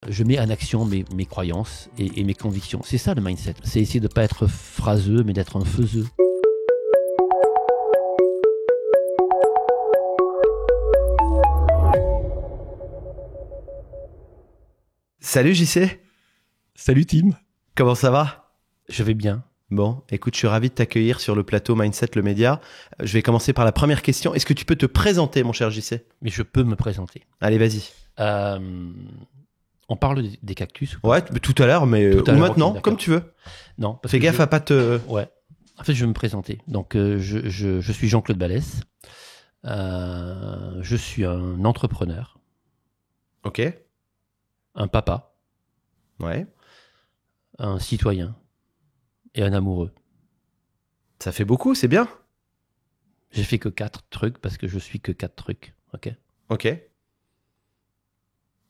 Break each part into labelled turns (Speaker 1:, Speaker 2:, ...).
Speaker 1: Je mets en action mes croyances et mes convictions. C'est ça le mindset. C'est essayer de ne pas être phraseux, mais d'être un faiseux.
Speaker 2: Salut JC.
Speaker 1: Salut Tim.
Speaker 2: Comment ça va?
Speaker 1: Je vais bien.
Speaker 2: Bon, écoute, je suis ravi de t'accueillir sur le plateau Mindset le Média. Je vais commencer par la première question. Est-ce que tu peux te présenter, mon cher JC?
Speaker 1: Mais je peux me présenter.
Speaker 2: Allez, vas-y.
Speaker 1: On parle des cactus ou pas?
Speaker 2: Ouais, tout à l'heure, mais
Speaker 1: Tout à
Speaker 2: ou
Speaker 1: l'heure,
Speaker 2: maintenant,
Speaker 1: ok,
Speaker 2: comme tu veux.
Speaker 1: Non. Parce
Speaker 2: Fais
Speaker 1: que
Speaker 2: gaffe à pas te...
Speaker 1: Ouais. En fait, je vais me présenter. Donc, je suis Jean-Claude Ballès. Je suis un entrepreneur,
Speaker 2: Ok.
Speaker 1: un papa,
Speaker 2: Ouais.
Speaker 1: un citoyen et un amoureux.
Speaker 2: Ça fait beaucoup, c'est bien.
Speaker 1: J'ai fait que 4 trucs parce que je suis que 4 trucs. Ok.
Speaker 2: Ok.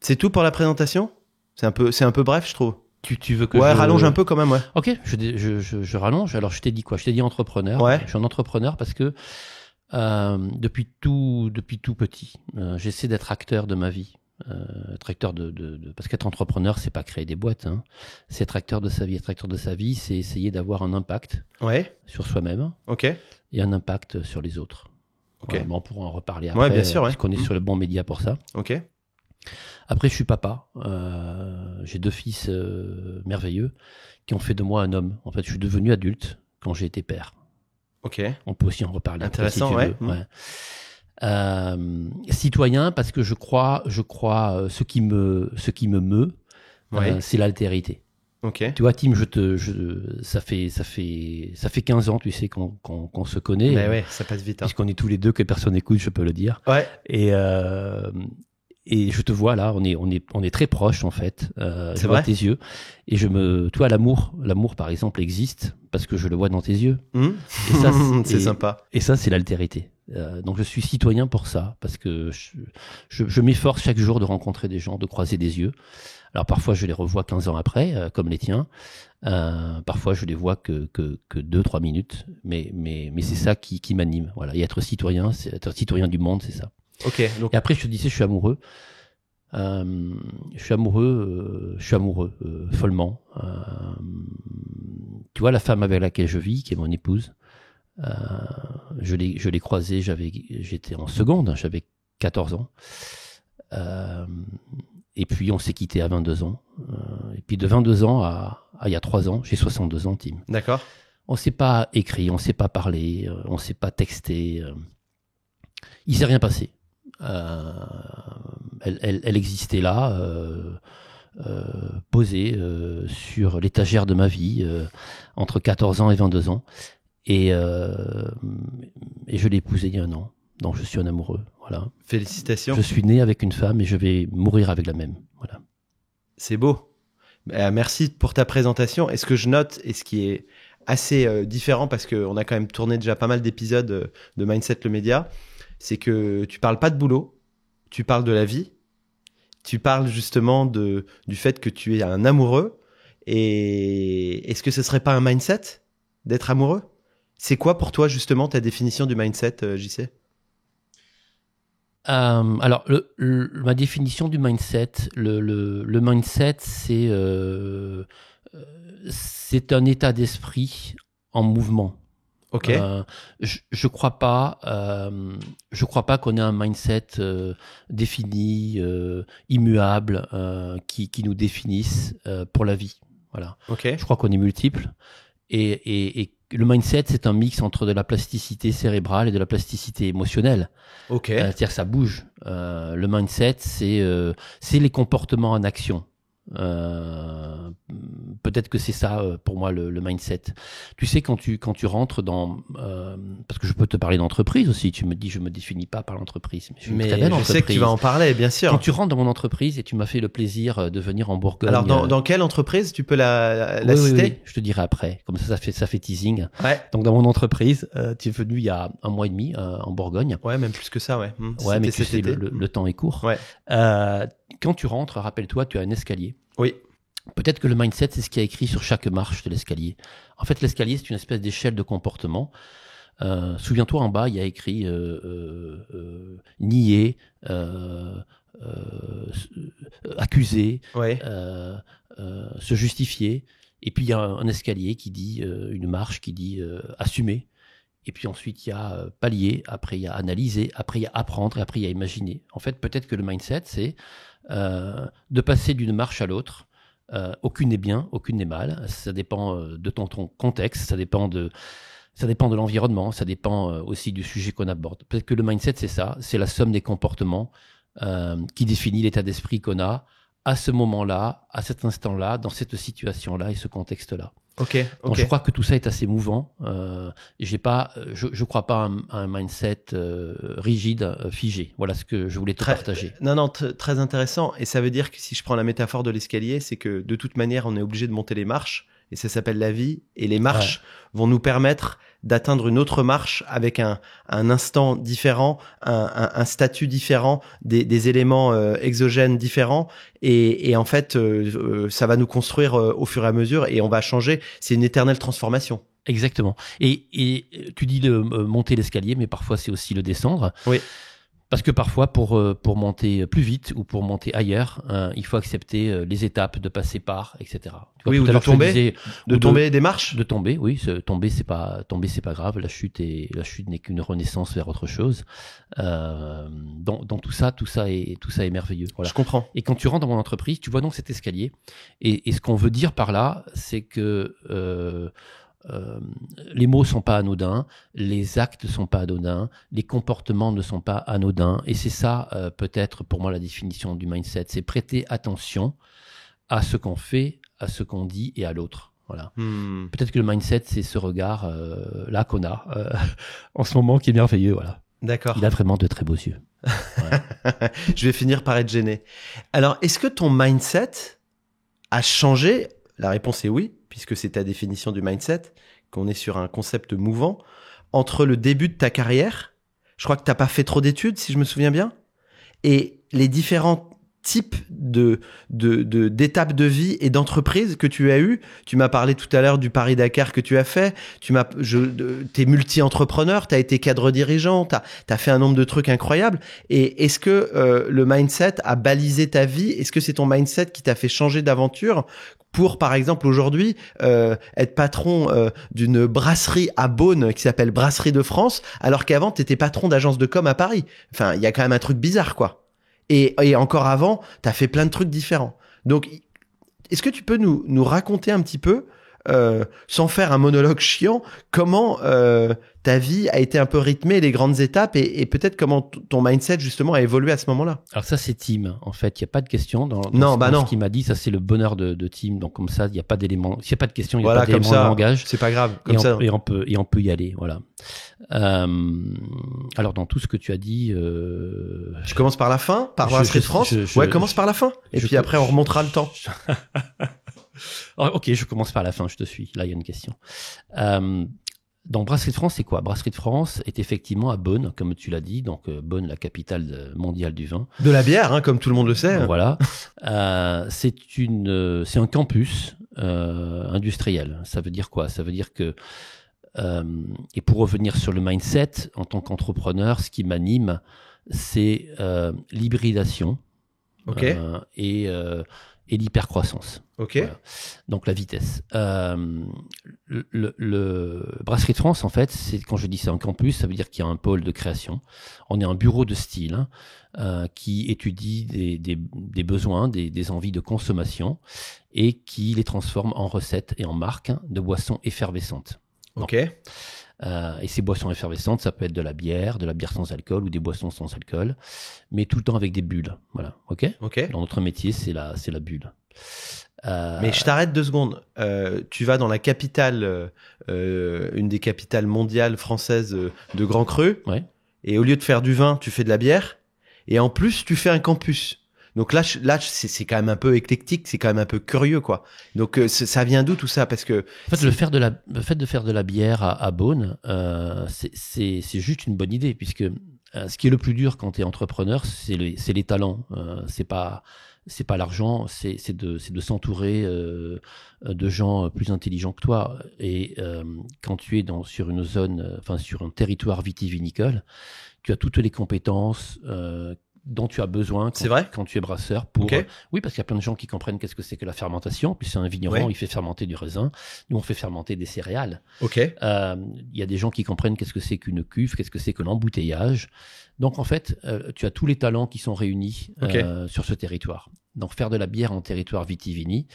Speaker 2: C'est tout pour la présentation? C'est un peu bref, je trouve.
Speaker 1: Tu veux que
Speaker 2: Ouais,
Speaker 1: je...
Speaker 2: rallonge un peu quand même, ouais.
Speaker 1: Ok, je rallonge. Alors, je t'ai dit quoi? Je t'ai dit entrepreneur.
Speaker 2: Ouais.
Speaker 1: Je suis un entrepreneur parce que depuis tout petit, j'essaie d'être acteur de ma vie. Être acteur parce qu'être entrepreneur, c'est pas créer des boîtes. Hein. C'est être acteur de sa vie. Être acteur de sa vie, c'est essayer d'avoir un impact
Speaker 2: Ouais.
Speaker 1: sur soi-même
Speaker 2: Ok.
Speaker 1: et un impact sur les autres.
Speaker 2: Ok.
Speaker 1: Bon, on pourra en reparler après.
Speaker 2: Ouais, bien sûr, ouais.
Speaker 1: Parce qu'on est sur le bon média pour ça.
Speaker 2: Ok.
Speaker 1: Après, je suis papa. J'ai 2 fils merveilleux qui ont fait de moi un homme. En fait, je suis devenu adulte quand j'ai été père.
Speaker 2: Ok.
Speaker 1: On peut aussi en reparler.
Speaker 2: Intéressant,
Speaker 1: après, si tu
Speaker 2: ouais.
Speaker 1: veux. Ouais. Citoyen, parce que je crois, ce qui me meut,
Speaker 2: Ouais.
Speaker 1: c'est l'altérité.
Speaker 2: Ok.
Speaker 1: Tu vois, Tim, ça fait 15 ans, tu sais, qu'on se connaît.
Speaker 2: Mais ouais, ça passe vite. Hein.
Speaker 1: Puisqu'on est tous les deux, que personne n'écoute, je peux le dire.
Speaker 2: Ouais.
Speaker 1: Et je te vois là, on est très proches en fait. Je vois
Speaker 2: vrai
Speaker 1: tes yeux et toi, l'amour par exemple existe parce que je le vois dans tes yeux. Et ça,
Speaker 2: c'est sympa.
Speaker 1: Et ça, c'est l'altérité. Donc je suis citoyen pour ça parce que je m'efforce chaque jour de rencontrer des gens, de croiser des yeux. Alors parfois je les revois 15 ans après, comme les tiens. Parfois je les vois que 2-3 minutes, mais c'est ça qui m'anime. Voilà. Et être citoyen du monde, c'est ça.
Speaker 2: Ok. Donc...
Speaker 1: Et après, je te disais, je suis amoureux. Follement. Tu vois, la femme avec laquelle je vis, qui est mon épouse, je l'ai croisée, j'étais en seconde, j'avais 14 ans. Et puis, on s'est quittés à 22 ans. Et puis, de 22 ans à il y a 3 ans, j'ai 62 ans, Tim.
Speaker 2: D'accord.
Speaker 1: On ne s'est pas écrit, on ne s'est pas parlé, on ne s'est pas texté. Il ne s'est rien passé. Elle existait là, posée sur l'étagère de ma vie, entre 14 ans et 22 ans. Et je l'ai épousée il y a 1 an. Donc je suis un amoureux. Voilà.
Speaker 2: Félicitations.
Speaker 1: Je suis né avec une femme et je vais mourir avec la même. Voilà.
Speaker 2: C'est beau. Merci pour ta présentation. Et ce que je note, et ce qui est assez différent, parce qu'on a quand même tourné déjà pas mal d'épisodes de Mindset le Média, c'est que tu parles pas de boulot, tu parles de la vie, tu parles justement du fait que tu es un amoureux. Et est-ce que ce serait pas un mindset d'être amoureux? C'est quoi pour toi justement ta définition du mindset, JC?
Speaker 1: Alors, ma définition du mindset, le mindset, c'est un état d'esprit en mouvement.
Speaker 2: Ok.
Speaker 1: Je crois pas qu'on ait un mindset défini, immuable, qui nous définisse pour la vie. Voilà.
Speaker 2: Ok.
Speaker 1: Je crois qu'on est multiples et le mindset, c'est un mix entre de la plasticité cérébrale et de la plasticité émotionnelle.
Speaker 2: Ok.
Speaker 1: C'est-à-dire que ça bouge. Le mindset, c'est les comportements en action. Peut-être que c'est ça pour moi le mindset. Tu sais, quand tu rentres dans parce que je peux te parler d'entreprise aussi, tu me dis je me définis pas par l'entreprise, mais
Speaker 2: je sais que tu vas en parler, bien sûr.
Speaker 1: Quand tu rentres dans mon entreprise et tu m'as fait le plaisir de venir en Bourgogne.
Speaker 2: Alors dans quelle entreprise tu peux la citer?
Speaker 1: Oui, je te dirai après, comme ça fait teasing.
Speaker 2: Ouais.
Speaker 1: Donc dans mon entreprise, tu es venu il y a 1 mois et demi en Bourgogne.
Speaker 2: Ouais, même plus que ça, ouais.
Speaker 1: Ouais, mais tu sais, le temps est court.
Speaker 2: Ouais.
Speaker 1: Quand tu rentres, rappelle-toi, tu as un escalier.
Speaker 2: Oui.
Speaker 1: Peut-être que le mindset, c'est ce qui est écrit sur chaque marche de l'escalier. En fait, l'escalier, c'est une espèce d'échelle de comportement. Souviens-toi, en bas, il y a écrit nier, accuser,
Speaker 2: Ouais.
Speaker 1: se justifier. Et puis il y a un escalier qui dit, une marche qui dit assumer. Et puis ensuite il y a pallier, après il y a analyser, après il y a apprendre, et après il y a imaginer. En fait, peut-être que le mindset, c'est de passer d'une marche à l'autre. Aucune n'est bien, aucune n'est mal. Ça dépend de ton contexte, ça dépend de l'environnement, ça dépend aussi du sujet qu'on aborde. Peut-être que le mindset, c'est ça, c'est la somme des comportements qui définit l'état d'esprit qu'on a à ce moment-là, à cet instant-là, dans cette situation-là et ce contexte-là.
Speaker 2: Ok.
Speaker 1: Donc je crois que tout ça est assez mouvant. Je crois pas à un mindset rigide, figé. Voilà ce que je voulais te partager.
Speaker 2: Non, très intéressant. Et ça veut dire que si je prends la métaphore de l'escalier, c'est que de toute manière, on est obligé de monter les marches. Et ça s'appelle la vie. Et les marches vont nous permettre d'atteindre une autre marche avec un instant différent, un statut différent, des éléments exogènes différents. Et en fait, ça va nous construire au fur et à mesure et on va changer. C'est une éternelle transformation.
Speaker 1: Exactement. Et tu dis de monter l'escalier, mais parfois c'est aussi le descendre.
Speaker 2: Oui.
Speaker 1: Parce que parfois, pour monter plus vite ou pour monter ailleurs, il faut accepter les étapes, de passer par, etc.
Speaker 2: Oui, ou de tomber, tomber des marches.
Speaker 1: De tomber, oui. Tomber, c'est pas grave. La chute n'est qu'une renaissance vers autre chose. Dans tout ça est merveilleux. Voilà.
Speaker 2: Je comprends.
Speaker 1: Et quand tu rentres dans mon entreprise, tu vois donc cet escalier. Et ce qu'on veut dire par là, c'est que les mots sont pas anodins, les actes sont pas anodins, les comportements ne sont pas anodins, et c'est ça peut-être pour moi la définition du mindset, c'est prêter attention à ce qu'on fait, à ce qu'on dit et à l'autre. Voilà. Peut-être que le mindset, c'est ce regard là qu'on a en ce moment qui est merveilleux. Voilà.
Speaker 2: D'accord.
Speaker 1: Il a vraiment de très beaux yeux. Ouais.
Speaker 2: Je vais finir par être gêné. Alors, est-ce que ton mindset a changé? La réponse est oui, puisque c'est ta définition du mindset, qu'on est sur un concept mouvant, entre le début de ta carrière, je crois que t'as pas fait trop d'études, si je me souviens bien, et les différents types d'étapes de vie et d'entreprises que tu as eues. Tu m'as parlé tout à l'heure du Paris-Dakar que tu as fait. T'es multi-entrepreneur, t'as été cadre dirigeant, t'as fait un nombre de trucs incroyables. Et est-ce que le mindset a balisé ta vie? Est-ce que c'est ton mindset qui t'a fait changer d'aventure pour, par exemple, aujourd'hui, être patron d'une brasserie à Beaune qui s'appelle Brasserie de France, alors qu'avant, t'étais patron d'agence de com à Paris. Enfin, il y a quand même un truc bizarre, quoi. Et encore avant, t'as fait plein de trucs différents. Donc, est-ce que tu peux nous raconter un petit peu, sans faire un monologue chiant, comment ta vie a été un peu rythmée, les grandes étapes, et peut-être comment ton mindset, justement, a évolué à ce moment-là?
Speaker 1: Alors ça, c'est Tim. En fait, il n'y a pas de question dans
Speaker 2: ce
Speaker 1: qu'il m'a dit. Ça, c'est le bonheur de Tim. Donc, comme ça, il n'y a pas d'élément. S'il n'y a pas de question, il n'y a
Speaker 2: voilà,
Speaker 1: pas d'élément de langage.
Speaker 2: C'est pas grave.
Speaker 1: Et on peut y aller. Voilà. Alors, dans tout ce que tu as dit...
Speaker 2: Tu commences par la fin? Par Brasserie de France? Ouais, commence par la fin. Et puis après, on remontera le temps.
Speaker 1: Ok, je commence par la fin, je te suis. Là, il y a une question. Donc, Brasserie de France, c'est quoi? Brasserie de France est effectivement à Beaune, comme tu l'as dit. Donc, Beaune, la capitale mondiale du vin.
Speaker 2: De la bière, hein, comme tout le monde le sait.
Speaker 1: Voilà. C'est un campus industriel. Ça veut dire quoi? Ça veut dire que, et pour revenir sur le mindset, en tant qu'entrepreneur, ce qui m'anime, c'est l'hybridation et l'hypercroissance.
Speaker 2: Ok.
Speaker 1: Voilà. Donc la vitesse. Le Brasserie de France, en fait, quand je dis c'est un campus, ça veut dire qu'il y a un pôle de création. On est un bureau de style qui étudie des besoins, des envies de consommation et qui les transforme en recettes et en marques de boissons effervescentes.
Speaker 2: Ok.
Speaker 1: Et ces boissons effervescentes, ça peut être de la bière sans alcool ou des boissons sans alcool, mais tout le temps avec des bulles. Voilà, ok. Dans notre métier, c'est la bulle.
Speaker 2: Mais je t'arrête 2 secondes. Tu vas dans la capitale, une des capitales mondiales françaises de Grand Cru,
Speaker 1: ouais.
Speaker 2: Et au lieu de faire du vin, tu fais de la bière, et en plus, tu fais un campus. Donc là, c'est quand même un peu éclectique, c'est quand même un peu curieux, quoi. Donc ça vient d'où tout ça? Parce que
Speaker 1: en fait, le fait de faire de la bière à Beaune, c'est juste une bonne idée, puisque ce qui est le plus dur quand tu es entrepreneur, c'est les talents. C'est pas l'argent, c'est de s'entourer de gens plus intelligents que toi. Et quand tu es sur sur un territoire vitivinicole, tu as toutes les compétences dont tu as besoin
Speaker 2: C'est vrai
Speaker 1: quand tu es brasseur. Pour,
Speaker 2: Ok.
Speaker 1: Oui, parce qu'il y a plein de gens qui comprennent qu'est-ce que c'est que la fermentation. Puis c'est un vigneron,
Speaker 2: Ouais.
Speaker 1: il fait fermenter du raisin. Nous, on fait fermenter des céréales.
Speaker 2: Ok.
Speaker 1: Il y a des gens qui comprennent qu'est-ce que c'est qu'une cuve, qu'est-ce que c'est que l'embouteillage. Donc, en fait, tu as tous les talents qui sont réunis sur ce territoire. Donc, faire de la bière en territoire vitivini,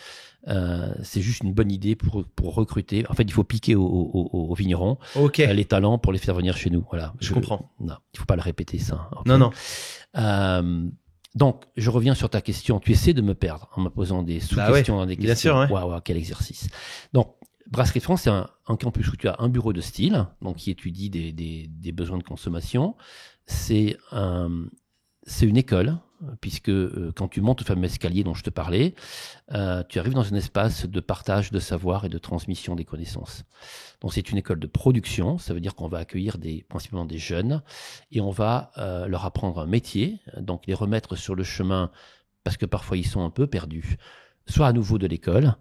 Speaker 1: c'est juste une bonne idée pour recruter. En fait, il faut piquer aux vignerons
Speaker 2: Ok.
Speaker 1: les talents pour les faire venir chez nous. Voilà.
Speaker 2: Je comprends.
Speaker 1: Non, il faut pas le répéter, ça. Ok.
Speaker 2: Non.
Speaker 1: Donc, je reviens sur ta question. Tu essaies de me perdre en me posant des sous-questions dans des
Speaker 2: bien
Speaker 1: questions.
Speaker 2: sûr, ouais.
Speaker 1: Waouh, quel exercice. Donc, Brasserie de France, c'est un campus où tu as un bureau de style, donc qui étudie des besoins de consommation. C'est une école, puisque quand tu montes le fameux escalier dont je te parlais, tu arrives dans un espace de partage de savoir et de transmission des connaissances. Donc c'est une école de production, ça veut dire qu'on va accueillir principalement des jeunes, et on va leur apprendre un métier, donc les remettre sur le chemin, parce que parfois ils sont un peu perdus, soit à nouveau de l'école,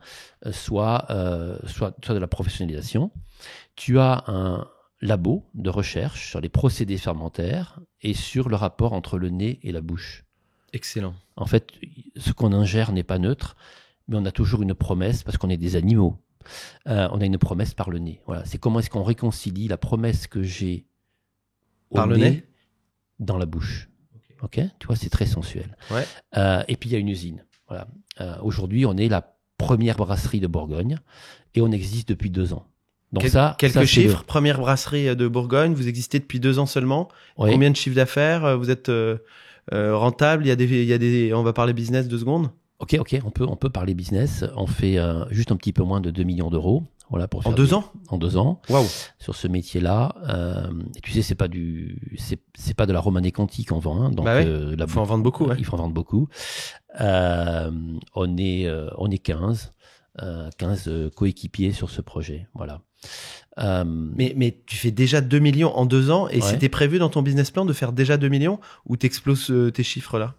Speaker 1: soit de la professionnalisation. Tu as un labo de recherche sur les procédés fermentaires et sur le rapport entre le nez et la bouche.
Speaker 2: Excellent.
Speaker 1: En fait, ce qu'on ingère n'est pas neutre, mais on a toujours une promesse, parce qu'on est des animaux. On a une promesse par le nez. Voilà. C'est comment est-ce qu'on réconcilie la promesse que j'ai au
Speaker 2: Par le nez
Speaker 1: dans la bouche. Ok. Tu vois, c'est très sensuel.
Speaker 2: Ouais.
Speaker 1: Et puis, il y a une usine. Voilà. Aujourd'hui, on est la première brasserie de Bourgogne et on existe depuis 2 ans. Donc
Speaker 2: quelques chiffres. Première brasserie de Bourgogne. Vous existez depuis 2 ans seulement.
Speaker 1: Oui.
Speaker 2: Combien de chiffre d'affaires? Vous êtes rentable? On va parler business 2 secondes.
Speaker 1: Ok. On peut parler business. On fait juste un petit peu moins de 2 millions d'euros. Voilà, pour faire
Speaker 2: en 2 ans?
Speaker 1: En 2 ans.
Speaker 2: Waouh.
Speaker 1: Sur ce métier-là. Et tu sais, c'est pas de la Romanée Conti qu'on vend. Hein, donc,
Speaker 2: bah ouais. Il faut en vendre beaucoup. Ouais.
Speaker 1: Il faut en vendre beaucoup. On est 15 coéquipiers sur ce projet. Voilà.
Speaker 2: Mais tu fais déjà 2 millions en 2 ans et c'était prévu dans ton business plan de faire déjà 2 millions ou t'exploses tes chiffres là?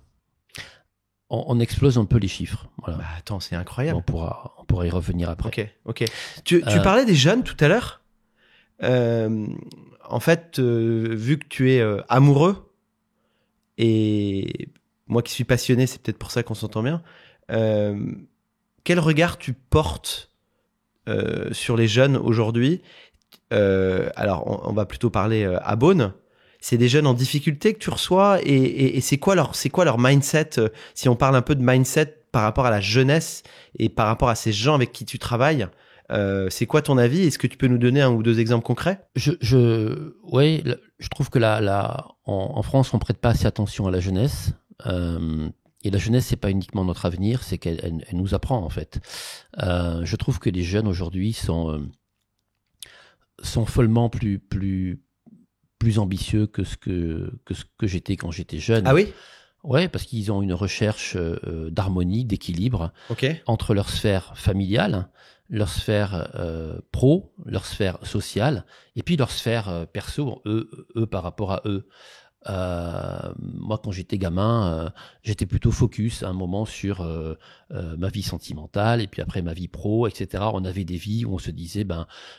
Speaker 1: On explose un peu les chiffres. Voilà.
Speaker 2: Bah attends, c'est incroyable.
Speaker 1: On pourra y revenir après.
Speaker 2: Ok. Tu parlais des jeunes tout à l'heure. En fait, vu que tu es amoureux et moi qui suis passionné, c'est peut-être pour ça qu'on s'entend bien. Quel regard tu portes sur les jeunes aujourd'hui? Alors, on va plutôt parler à Beaune. C'est des jeunes en difficulté que tu reçois et c'est quoi leur mindset, si on parle un peu de mindset par rapport à la jeunesse et par rapport à ces gens avec qui tu travailles, c'est quoi ton avis? Est-ce que tu peux nous donner 1 ou 2 exemples concrets?
Speaker 1: Oui, je trouve que en France, on prête pas assez attention à la jeunesse. Et la jeunesse, c'est pas uniquement notre avenir, c'est qu'elle nous apprend en fait. Je trouve que les jeunes aujourd'hui sont follement plus ambitieux que ce que j'étais quand j'étais jeune.
Speaker 2: Ah oui?
Speaker 1: Ouais, parce qu'ils ont une recherche d'harmonie, d'équilibre entre leur sphère familiale, leur sphère pro, leur sphère sociale, et puis leur sphère perso, eux par rapport à eux. Moi, quand j'étais gamin, j'étais plutôt focus à un moment sur ma vie sentimentale et puis après ma vie pro, etc. On avait des vies où on se disait,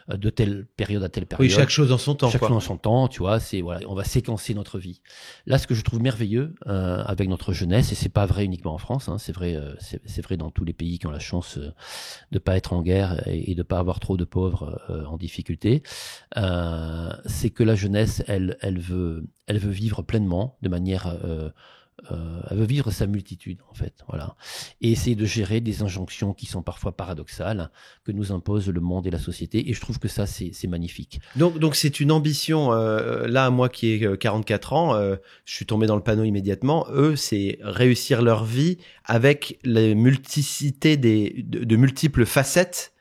Speaker 1: de telle période à telle période.
Speaker 2: Oui, chaque chose en son temps.
Speaker 1: Chaque chose en son temps, tu vois. On va séquencer notre vie. Là, ce que je trouve merveilleux avec notre jeunesse, et c'est pas vrai uniquement en France, hein, c'est vrai dans tous les pays qui ont la chance de pas être en guerre et de pas avoir trop de pauvres en difficulté, c'est que la jeunesse, elle veut vivre pleinement, de manière, elle veut vivre sa multitude en fait, voilà, et essayer de gérer des injonctions qui sont parfois paradoxales que nous impose le monde et la société. Et je trouve que ça, c'est magnifique.
Speaker 2: Donc c'est une ambition. Là, moi qui ai 44 ans, je suis tombé dans le panneau immédiatement. Eux, c'est réussir leur vie avec la multiplicité de multiples facettes.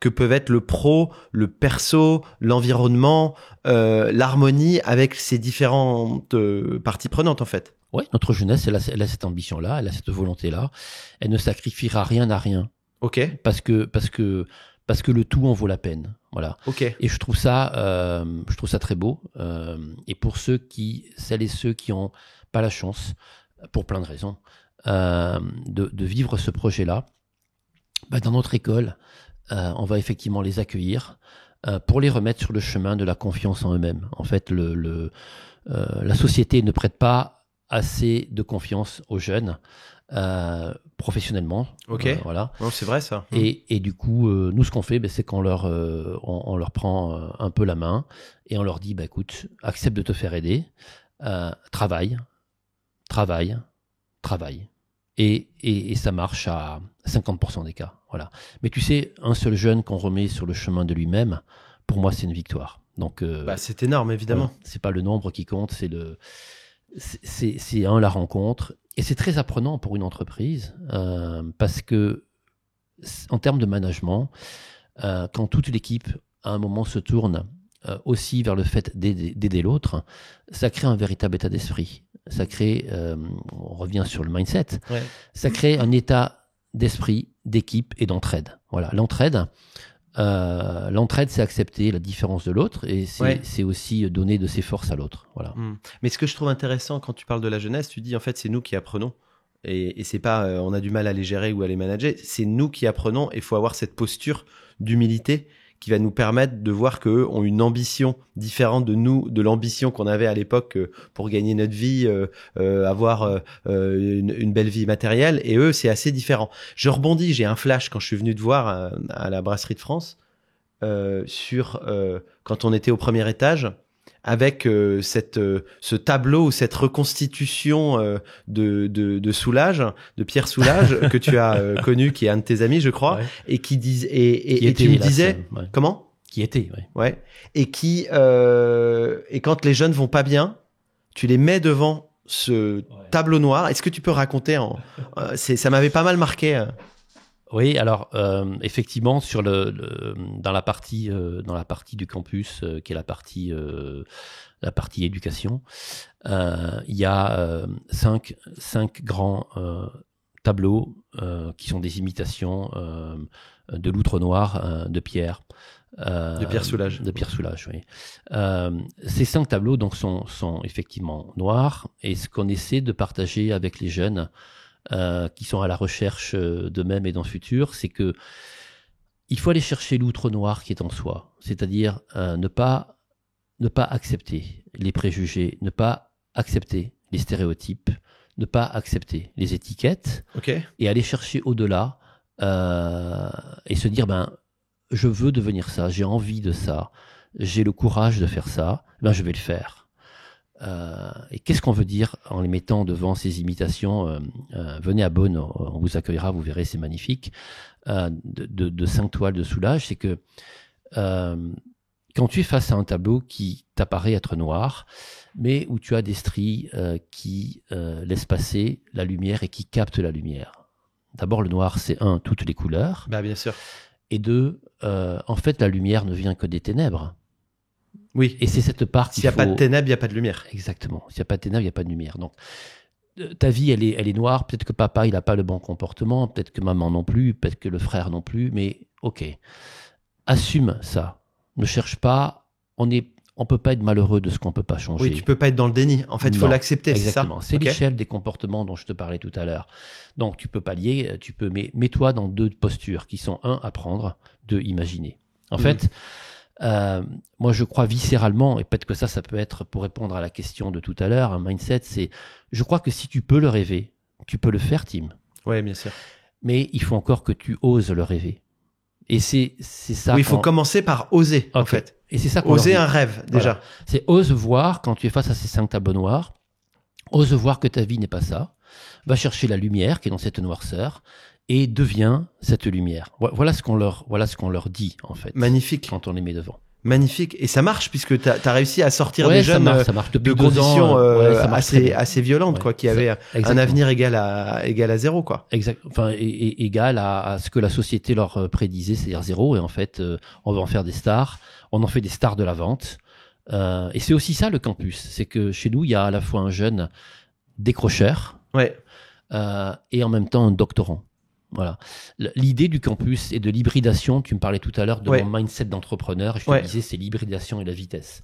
Speaker 2: Que peuvent être le pro, le perso, l'environnement, l'harmonie avec ces différentes parties prenantes en fait.
Speaker 1: Oui, notre jeunesse, elle a cette ambition-là, elle a cette volonté-là. Elle ne sacrifiera rien à rien.
Speaker 2: Ok.
Speaker 1: Parce que le tout en vaut la peine. Voilà.
Speaker 2: Ok.
Speaker 1: Et je trouve ça très beau. Et pour celles et ceux qui ont pas la chance, pour plein de raisons, de vivre ce projet-là, dans notre école, on va effectivement les accueillir pour les remettre sur le chemin de la confiance en eux-mêmes. En fait, la société ne prête pas assez de confiance aux jeunes professionnellement.
Speaker 2: Ok.
Speaker 1: Voilà.
Speaker 2: Non, c'est vrai ça.
Speaker 1: Et du coup, nous, ce qu'on fait, c'est qu'on on leur prend un peu la main et on leur dit, écoute, accepte de te faire aider, travaille. Et ça marche à 50% des cas. Voilà. Mais tu sais, un seul jeune qu'on remet sur le chemin de lui-même, pour moi, c'est une victoire. Donc,
Speaker 2: c'est énorme, évidemment.
Speaker 1: voilà, c'est pas le nombre qui compte, c'est la rencontre. Et c'est très apprenant pour une entreprise parce que, en termes de management, quand toute l'équipe, à un moment, se tourne aussi vers le fait d'aider l'autre, ça crée un véritable état d'esprit. Ça crée, on revient sur le mindset, ça crée un état d'esprit, d'équipe et d'entraide. Voilà, l'entraide, c'est accepter la différence de l'autre et c'est aussi donner de ses forces à l'autre. Voilà.
Speaker 2: Mais ce que je trouve intéressant quand tu parles de la jeunesse, tu dis en fait c'est nous qui apprenons et c'est pas on a du mal à les gérer ou à les manager, c'est nous qui apprenons et il faut avoir cette posture d'humilité qui va nous permettre de voir qu'eux ont une ambition différente de nous, de l'ambition qu'on avait à l'époque pour gagner notre vie, avoir une belle vie matérielle. Et eux, c'est assez différent. Je rebondis, j'ai un flash quand je suis venu te voir à la Brasserie de France sur quand on était au premier étage avec ce tableau ou cette reconstitution de Soulages, de Pierre Soulages que tu as connu, qui est un de tes amis, je crois, et qui disait et tu me disais comment
Speaker 1: qui était
Speaker 2: et qui et quand les jeunes vont pas bien, tu les mets devant ce tableau noir. Est-ce que tu peux raconter ça m'avait pas mal marqué.
Speaker 1: Oui, alors effectivement sur dans la partie du campus qui est la partie éducation, il y a cinq grands tableaux qui sont des imitations de l'outre noir de Pierre.
Speaker 2: De Pierre Soulages.
Speaker 1: De Pierre Soulages, oui. Ces 5 tableaux donc sont effectivement noirs et ce qu'on essaie de partager avec les jeunes qui sont à la recherche d'eux-mêmes et dans le futur, c'est que il faut aller chercher l'outre noir qui est en soi, c'est-à-dire ne pas accepter les préjugés, ne pas accepter les stéréotypes, ne pas accepter les étiquettes, et aller chercher au-delà et se dire je veux devenir ça, j'ai envie de ça, j'ai le courage de faire ça, je vais le faire. Et qu'est-ce qu'on veut dire en les mettant devant ces imitations venez à Beaune, on vous accueillera, vous verrez, c'est magnifique, de 5 toiles de Soulages, c'est que quand tu es face à un tableau qui t'apparaît être noir, mais où tu as des stries qui laissent passer la lumière et qui captent la lumière. D'abord, le noir, c'est toutes les couleurs.
Speaker 2: Bien sûr.
Speaker 1: Et 2, en fait, la lumière ne vient que des ténèbres.
Speaker 2: Oui.
Speaker 1: Et c'est cette part
Speaker 2: S'il n'y a pas de ténèbres, il n'y a pas de lumière.
Speaker 1: Exactement. S'il n'y a pas de ténèbres, il n'y a pas de lumière. Donc, ta vie, elle est noire. Peut-être que papa, il n'a pas le bon comportement. Peut-être que maman non plus. Peut-être que le frère non plus. Mais ok. Assume ça. Ne cherche pas. On peut pas être malheureux de ce qu'on peut pas changer.
Speaker 2: Oui, tu peux pas être dans le déni. En fait, il faut l'accepter.
Speaker 1: Exactement.
Speaker 2: C'est ça.
Speaker 1: C'est l'échelle des comportements dont je te parlais tout à l'heure. Donc, tu peux pallier. Mets-toi dans 2 postures qui sont 1, apprendre, 2, imaginer. En fait, moi, je crois viscéralement, et peut-être que ça peut être pour répondre à la question de tout à l'heure, un mindset, je crois que si tu peux le rêver, tu peux le faire, Tim.
Speaker 2: Oui, bien sûr.
Speaker 1: Mais il faut encore que tu oses le rêver. Et c'est ça.
Speaker 2: Oui, il faut commencer par oser, en fait.
Speaker 1: Et c'est ça
Speaker 2: oser un rêve, déjà.
Speaker 1: Voilà. C'est ose voir, quand tu es face à ces 5 tableaux noirs, ose voir que ta vie n'est pas ça. Va chercher la lumière qui est dans cette noirceur et deviens cette lumière. Voilà ce qu'on leur dit, en fait.
Speaker 2: Magnifique.
Speaker 1: Quand on les met devant.
Speaker 2: Magnifique. Et ça marche, puisque tu as réussi à sortir des jeunes
Speaker 1: ça marche depuis
Speaker 2: de
Speaker 1: 2
Speaker 2: conditions
Speaker 1: ans,
Speaker 2: assez violentes, qui avaient un avenir égal à 0, quoi.
Speaker 1: Exact. Enfin, égal à ce que la société leur prédisait, c'est-à-dire 0. Et en fait, on va en faire des stars. On en fait des stars de la vente. Et c'est aussi ça, le campus. C'est que chez nous, il y a à la fois un jeune décrocheur et en même temps un doctorant. Voilà. L'idée du campus et de l'hybridation, tu me parlais tout à l'heure de mon mindset d'entrepreneur, je te disais c'est l'hybridation et la vitesse.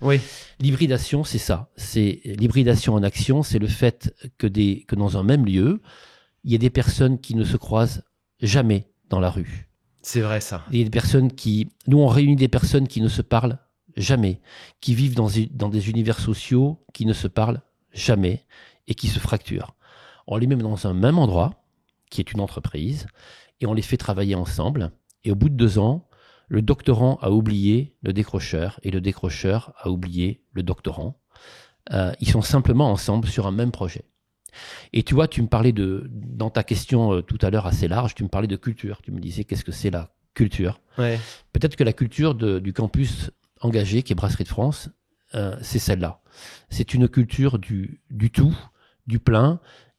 Speaker 1: L'hybridation, c'est ça. C'est l'hybridation en action, c'est le fait que dans un même lieu, il y ait des personnes qui ne se croisent jamais dans la rue.
Speaker 2: C'est vrai, ça.
Speaker 1: Il y a des personnes nous on réunit des personnes qui ne se parlent jamais, qui vivent dans des univers sociaux qui ne se parlent jamais et qui se fracturent. On les met dans un même endroit, qui est une entreprise, et on les fait travailler ensemble. Et au bout de 2 ans, le doctorant a oublié le décrocheur et le décrocheur a oublié le doctorant. Ils sont simplement ensemble sur un même projet. Et tu vois, tu me parlais dans ta question tout à l'heure assez large, tu me parlais de culture. Tu me disais qu'est-ce que c'est la culture.
Speaker 2: Ouais.
Speaker 1: Peut-être que la culture du campus engagé, qui est Brasserie de France, c'est celle-là. C'est une culture du tout, du plein,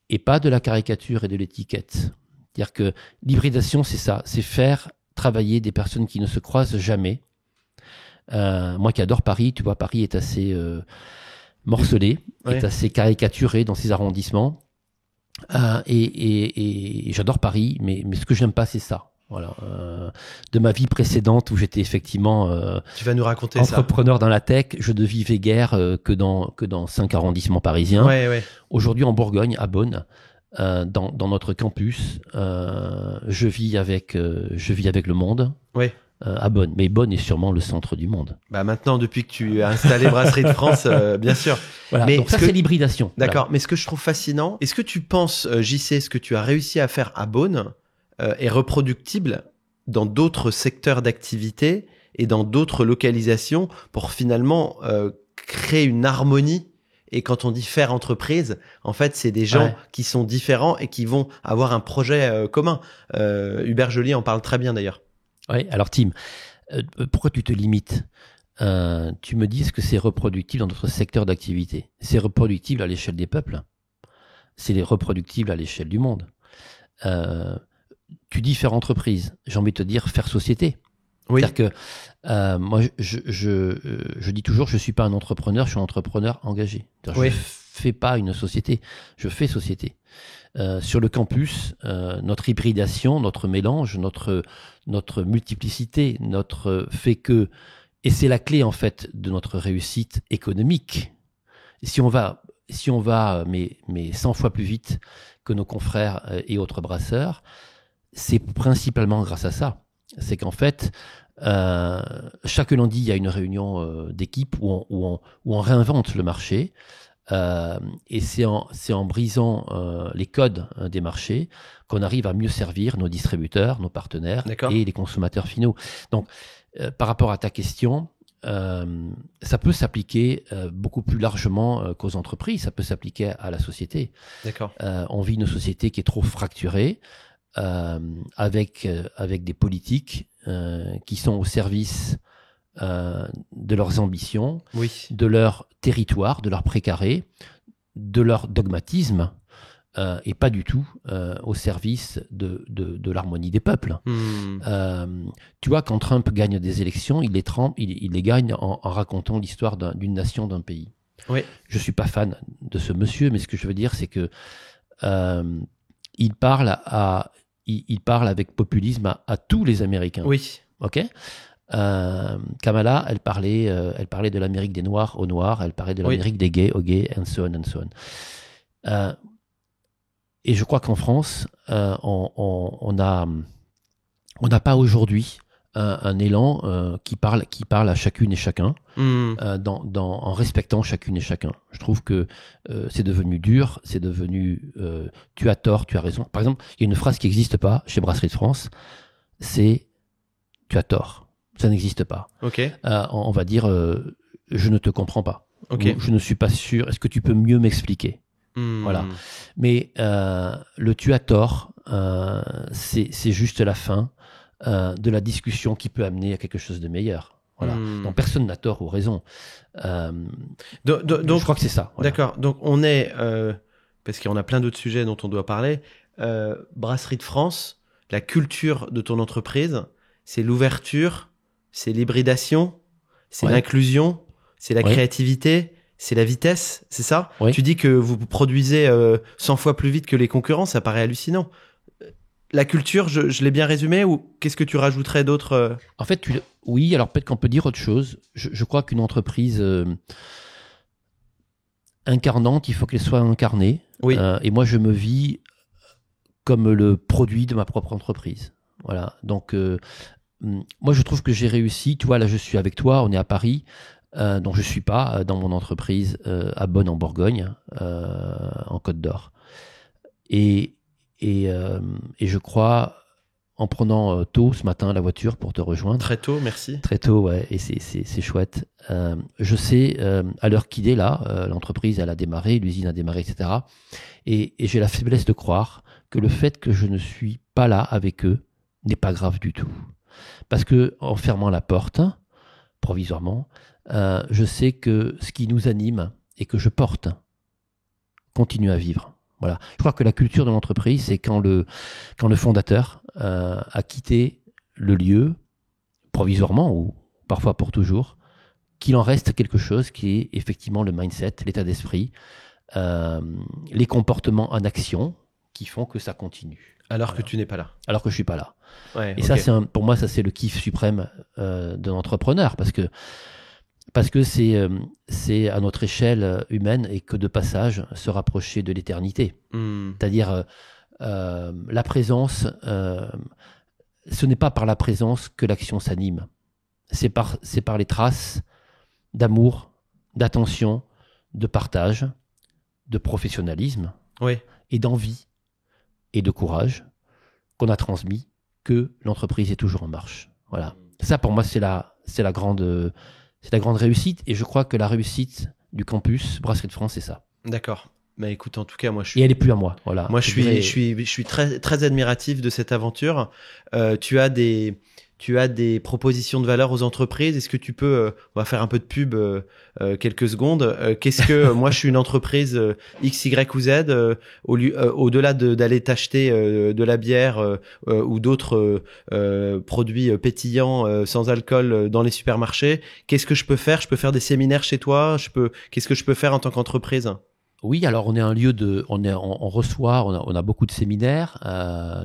Speaker 1: et pas de la caricature et de l'étiquette. C'est-à-dire que l'hybridation, c'est ça, c'est faire travailler des personnes qui ne se croisent jamais. Moi qui adore Paris, tu vois, Paris est assez morcelé, est assez caricaturé dans ses arrondissements. Et j'adore Paris, mais ce que j'aime pas, c'est ça. Voilà. De ma vie précédente où j'étais effectivement
Speaker 2: tu vas nous raconter
Speaker 1: entrepreneur dans la tech, je ne vivais guère que dans 5 arrondissements parisiens. Aujourd'hui en Bourgogne, à Beaune, dans notre campus, je vis avec le monde. À Beaune. Mais Beaune est sûrement le centre du monde.
Speaker 2: Bah maintenant, depuis que tu as installé Brasserie de France, bien sûr.
Speaker 1: Voilà, mais donc ça, c'est l'hybridation.
Speaker 2: D'accord,
Speaker 1: voilà.
Speaker 2: Mais ce que je trouve fascinant, est-ce que tu penses, JC, ce que tu as réussi à faire à Beaune est reproductible dans d'autres secteurs d'activité et dans d'autres localisations pour finalement créer une harmonie? Et quand on dit faire entreprise, en fait, c'est des gens qui sont différents et qui vont avoir un projet commun. Hubert Joly en parle très bien d'ailleurs.
Speaker 1: Oui, alors Tim, pourquoi tu te limites? Tu me dis, est-ce que c'est reproductible dans notre secteur d'activité? C'est reproductible à l'échelle des peuples. C'est reproductible à l'échelle du monde. Tu dis faire entreprise. J'ai envie de te dire faire société.
Speaker 2: Oui.
Speaker 1: C'est-à-dire que moi, je dis toujours, je suis pas un entrepreneur, je suis un entrepreneur engagé. Je fais pas une société, je fais société. Sur le campus, notre hybridation, notre mélange, notre multiplicité, notre fait que, et c'est la clé en fait de notre réussite économique. Si on va mais 100 fois plus vite que nos confrères et autres brasseurs, c'est principalement grâce à ça. C'est qu'en fait, chaque lundi, il y a une réunion d'équipe où on réinvente le marché. Et c'est en brisant les codes des marchés qu'on arrive à mieux servir nos distributeurs, nos partenaires et les consommateurs finaux. Donc, par rapport à ta question, ça peut s'appliquer beaucoup plus largement qu'aux entreprises, ça peut s'appliquer à la société. On vit une société qui est trop fracturée, avec des politiques qui sont au service de leurs ambitions, de leur territoire, de leur précaré, de leur dogmatisme, et pas du tout au service de l'harmonie des peuples. Tu vois, quand Trump gagne des élections, il les gagne en racontant l'histoire d'une nation, d'un pays. Je suis pas fan de ce monsieur, mais ce que je veux dire, c'est que il parle avec populisme à tous les Américains. Ok. Kamala, elle parlait de l'Amérique des Noirs aux Noirs, elle parlait de l'Amérique des gays aux gays, and so on, and so on. Et je crois qu'en France, on n'a pas aujourd'hui un élan qui parle à chacune et chacun, en respectant chacune et chacun. Je trouve que c'est devenu dur, c'est devenu tu as tort, tu as raison. Par exemple, il y a une phrase qui n'existe pas chez Brasserie de France, c'est tu as tort. Ça n'existe pas. On va dire je ne te comprends pas. Ou, je ne suis pas sûr. Est-ce que tu peux mieux m'expliquer? Voilà. Mais le tu as tort, c'est juste la fin de la discussion qui peut amener à quelque chose de meilleur. Voilà. Donc personne n'a tort ou raison. Donc je crois que c'est ça.
Speaker 2: Voilà. D'accord. Donc on est parce qu'on a plein d'autres sujets dont on doit parler. Brasserie de France, la culture de ton entreprise, c'est l'ouverture. C'est l'hybridation, c'est l'inclusion, c'est la créativité, c'est la vitesse, c'est ça? Tu dis que vous produisez 100 fois plus vite que les concurrents, ça paraît hallucinant. La culture, je l'ai bien résumé ou qu'est-ce que tu rajouterais d'autre?
Speaker 1: En fait, oui, alors peut-être qu'on peut dire autre chose. Je crois qu'une entreprise incarnante, il faut qu'elle soit incarnée. Et moi, je me vis comme le produit de ma propre entreprise. Voilà, donc... moi, je trouve que j'ai réussi. Tu vois, là, je suis avec toi, on est à Paris. Donc je suis pas dans mon entreprise à Bonne en Bourgogne, en Côte d'Or. Et je crois, en prenant tôt ce matin la voiture pour te rejoindre.
Speaker 2: Très tôt, merci.
Speaker 1: Très tôt, ouais, et c'est chouette. Je sais, à l'heure qu'il est là, l'entreprise, elle a démarré, l'usine a démarré, etc. Et j'ai la faiblesse de croire que le fait que je ne suis pas là avec eux n'est pas grave du tout. Parce que en fermant la porte, provisoirement, je sais que ce qui nous anime et que je porte continue à vivre. Voilà. Je crois que la culture de l'entreprise, c'est quand le fondateur a quitté le lieu, provisoirement ou parfois pour toujours, qu'il en reste quelque chose qui est effectivement le mindset, l'état d'esprit, les comportements en action qui font que ça continue.
Speaker 2: Alors que tu n'es pas là.
Speaker 1: Alors que je suis pas là.
Speaker 2: Ouais,
Speaker 1: Et
Speaker 2: ok.
Speaker 1: ça, pour moi, ça c'est le kiff suprême de l'entrepreneur, parce que c'est à notre échelle humaine et que de passage se rapprocher de l'éternité. C'est-à-dire la présence, ce n'est pas par la présence que l'action s'anime. C'est par les traces d'amour, d'attention, de partage, de professionnalisme
Speaker 2: Oui.
Speaker 1: et d'envie et de courage qu'on a transmis que l'entreprise est toujours en marche. Voilà. Ça, pour moi, c'est la grande réussite. Et je crois que la réussite du campus Brasserie de France, c'est ça.
Speaker 2: D'accord. Bah écoute, en tout cas, moi je suis.
Speaker 1: Et elle est plus à moi. Voilà.
Speaker 2: Moi, je suis très, très admiratif de cette aventure. Tu as des propositions de valeur aux entreprises. Est-ce que tu peux, on va faire un peu de pub quelques secondes. Qu'est-ce que moi, je suis une entreprise X, Y ou Z. Au-delà d'aller t'acheter de la bière ou d'autres produits pétillants sans alcool dans les supermarchés, qu'est-ce que je peux faire? Je peux faire des séminaires chez toi. Qu'est-ce que je peux faire en tant qu'entreprise?
Speaker 1: Oui, alors on est un lieu on reçoit, on a beaucoup de séminaires,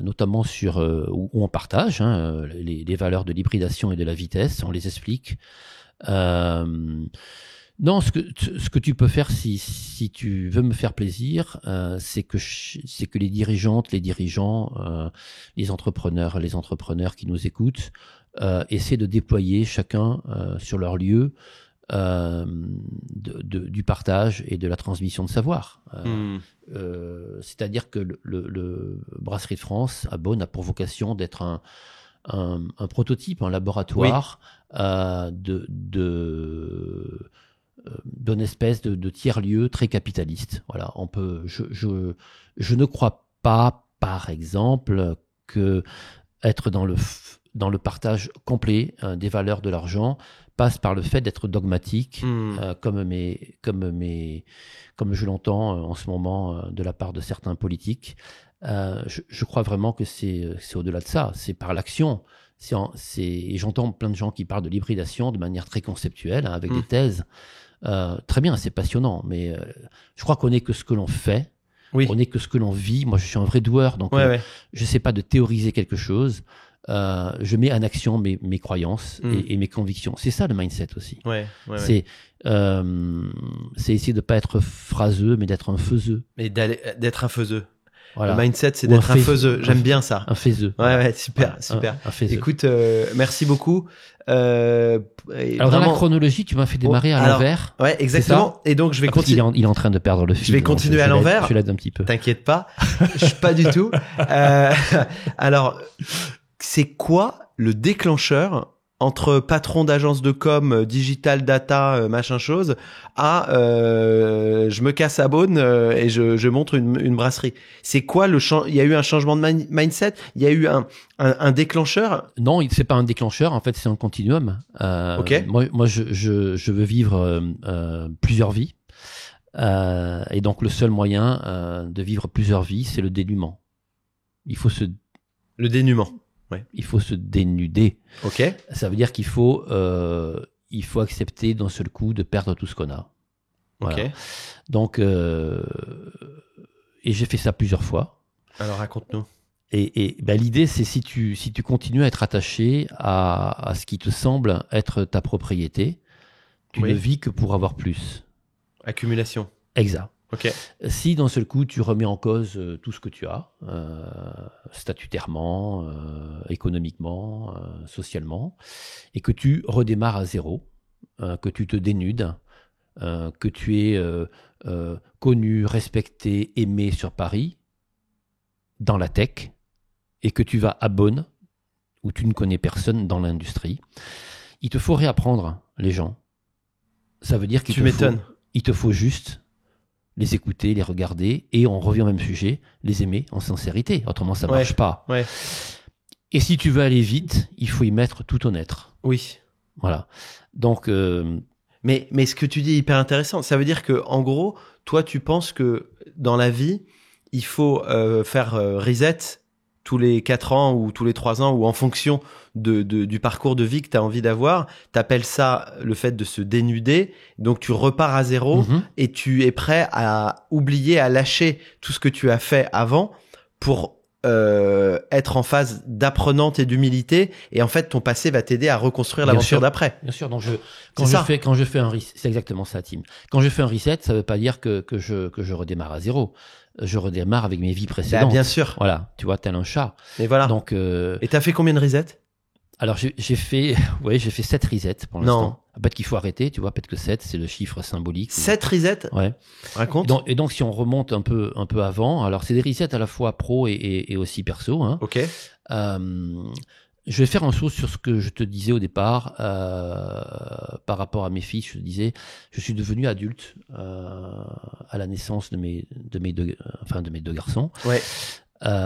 Speaker 1: notamment sur où on partage les valeurs de l'hybridation et de la vitesse, on les explique. Non, ce que tu peux faire si tu veux me faire plaisir, c'est que les dirigeantes, les dirigeants, les entrepreneurs qui nous écoutent, essaient de déployer chacun sur leur lieu du partage et de la transmission de savoir. C'est-à-dire que le Brasserie de France à Beaune a pour vocation d'être un prototype, un laboratoire d'une espèce de tiers-lieu très capitaliste. Voilà, je ne crois pas, par exemple, que être dans le partage complet des valeurs de l'argent passe par le fait d'être dogmatique, comme je l'entends en ce moment de la part de certains politiques. Je crois vraiment que c'est au-delà de ça, c'est par l'action. Et j'entends plein de gens qui parlent de l'hybridation de manière très conceptuelle, avec des thèses. Très bien, c'est passionnant, mais je crois qu'on n'est que ce que l'on fait, on n'est que ce que l'on vit. Moi, je suis un vrai doueur, donc je ne sais pas de théoriser quelque chose. Je mets en action mes croyances et mes convictions. C'est ça le mindset aussi. C'est essayer de pas être phraseux, mais d'être un faiseux.
Speaker 2: Mais d'être un faiseux.
Speaker 1: Voilà.
Speaker 2: Le mindset, c'est d'être un faiseux. J'aime bien ça.
Speaker 1: Un faiseux.
Speaker 2: Ouais, super, super.
Speaker 1: Un faiseux.
Speaker 2: Écoute, merci beaucoup.
Speaker 1: Alors,
Speaker 2: vraiment...
Speaker 1: dans la chronologie, tu m'as fait démarrer à l'envers.
Speaker 2: Ouais, exactement. Et donc, je vais continuer.
Speaker 1: Il est en train de perdre le fil.
Speaker 2: Je vais continuer à l'envers.
Speaker 1: Je l'aide un petit peu.
Speaker 2: T'inquiète pas. Je suis pas du tout. Alors, c'est quoi le déclencheur entre patron d'agence de com, digital data, machin chose, à je me casse à Beaune et je montre une brasserie. C'est quoi il y a eu un changement de mindset? Il y a eu un déclencheur?
Speaker 1: Non, c'est pas un déclencheur. En fait, c'est un continuum.
Speaker 2: Ok.
Speaker 1: Moi, je veux vivre plusieurs vies. Et donc, le seul moyen de vivre plusieurs vies, c'est le dénuement.
Speaker 2: Le dénuement. Ouais.
Speaker 1: Il faut se dénuder.
Speaker 2: Ok.
Speaker 1: Ça veut dire qu'il faut accepter d'un seul coup de perdre tout ce qu'on a. Voilà.
Speaker 2: Ok.
Speaker 1: Donc, et j'ai fait ça plusieurs fois.
Speaker 2: Alors raconte-nous.
Speaker 1: Et ben, l'idée, c'est si tu continues à être attaché à ce qui te semble être ta propriété, tu ne vis que pour avoir plus.
Speaker 2: Accumulation.
Speaker 1: Exact.
Speaker 2: Ok.
Speaker 1: Si d'un seul coup tu remets en cause tout ce que tu as, statutairement, économiquement, socialement, et que tu redémarres à zéro, que tu te dénudes, que tu es connu, respecté, aimé sur Paris, dans la tech, et que tu vas à Beaune, où tu ne connais personne dans l'industrie, il te faut réapprendre les gens. Ça veut dire il te faut juste les écouter, les regarder, et on revient au même sujet, les aimer en sincérité. Autrement, ça ne marche pas.
Speaker 2: Ouais.
Speaker 1: Et si tu veux aller vite, il faut y mettre tout ton être.
Speaker 2: Oui.
Speaker 1: Voilà. Donc...
Speaker 2: Mais ce que tu dis est hyper intéressant. Ça veut dire que, en gros, toi, tu penses que dans la vie, il faut faire reset tous les 4 ans ou tous les 3 ans ou en fonction du parcours de vie que tu as envie d'avoir. Tu appelles ça le fait de se dénuder. Donc, tu repars à zéro et tu es prêt à oublier, à lâcher tout ce que tu as fait avant pour être en phase d'apprenante et d'humilité, et en fait ton passé va t'aider à reconstruire l'aventure d'après.
Speaker 1: Bien sûr. Donc quand je fais un reset, c'est exactement ça, Tim. Quand je fais un reset, ça veut pas dire que je redémarre à zéro. Je redémarre avec mes vies précédentes.
Speaker 2: Bah, bien sûr.
Speaker 1: Voilà, tu vois, tel un chat.
Speaker 2: Et voilà.
Speaker 1: Donc
Speaker 2: et t'as fait combien de resets?
Speaker 1: Alors j'ai fait 7 resets pour l'instant. Peut-être qu'il faut arrêter, tu vois, peut-être que 7 c'est le chiffre symbolique.
Speaker 2: 7 resets?
Speaker 1: Ouais.
Speaker 2: Raconte.
Speaker 1: Et donc si on remonte un peu avant, alors c'est des resets à la fois pro et aussi perso. Hein.
Speaker 2: Ok.
Speaker 1: Je vais faire un saut sur ce que je te disais au départ par rapport à mes filles. Je te disais, je suis devenu adulte à la naissance de mes deux garçons.
Speaker 2: Ouais.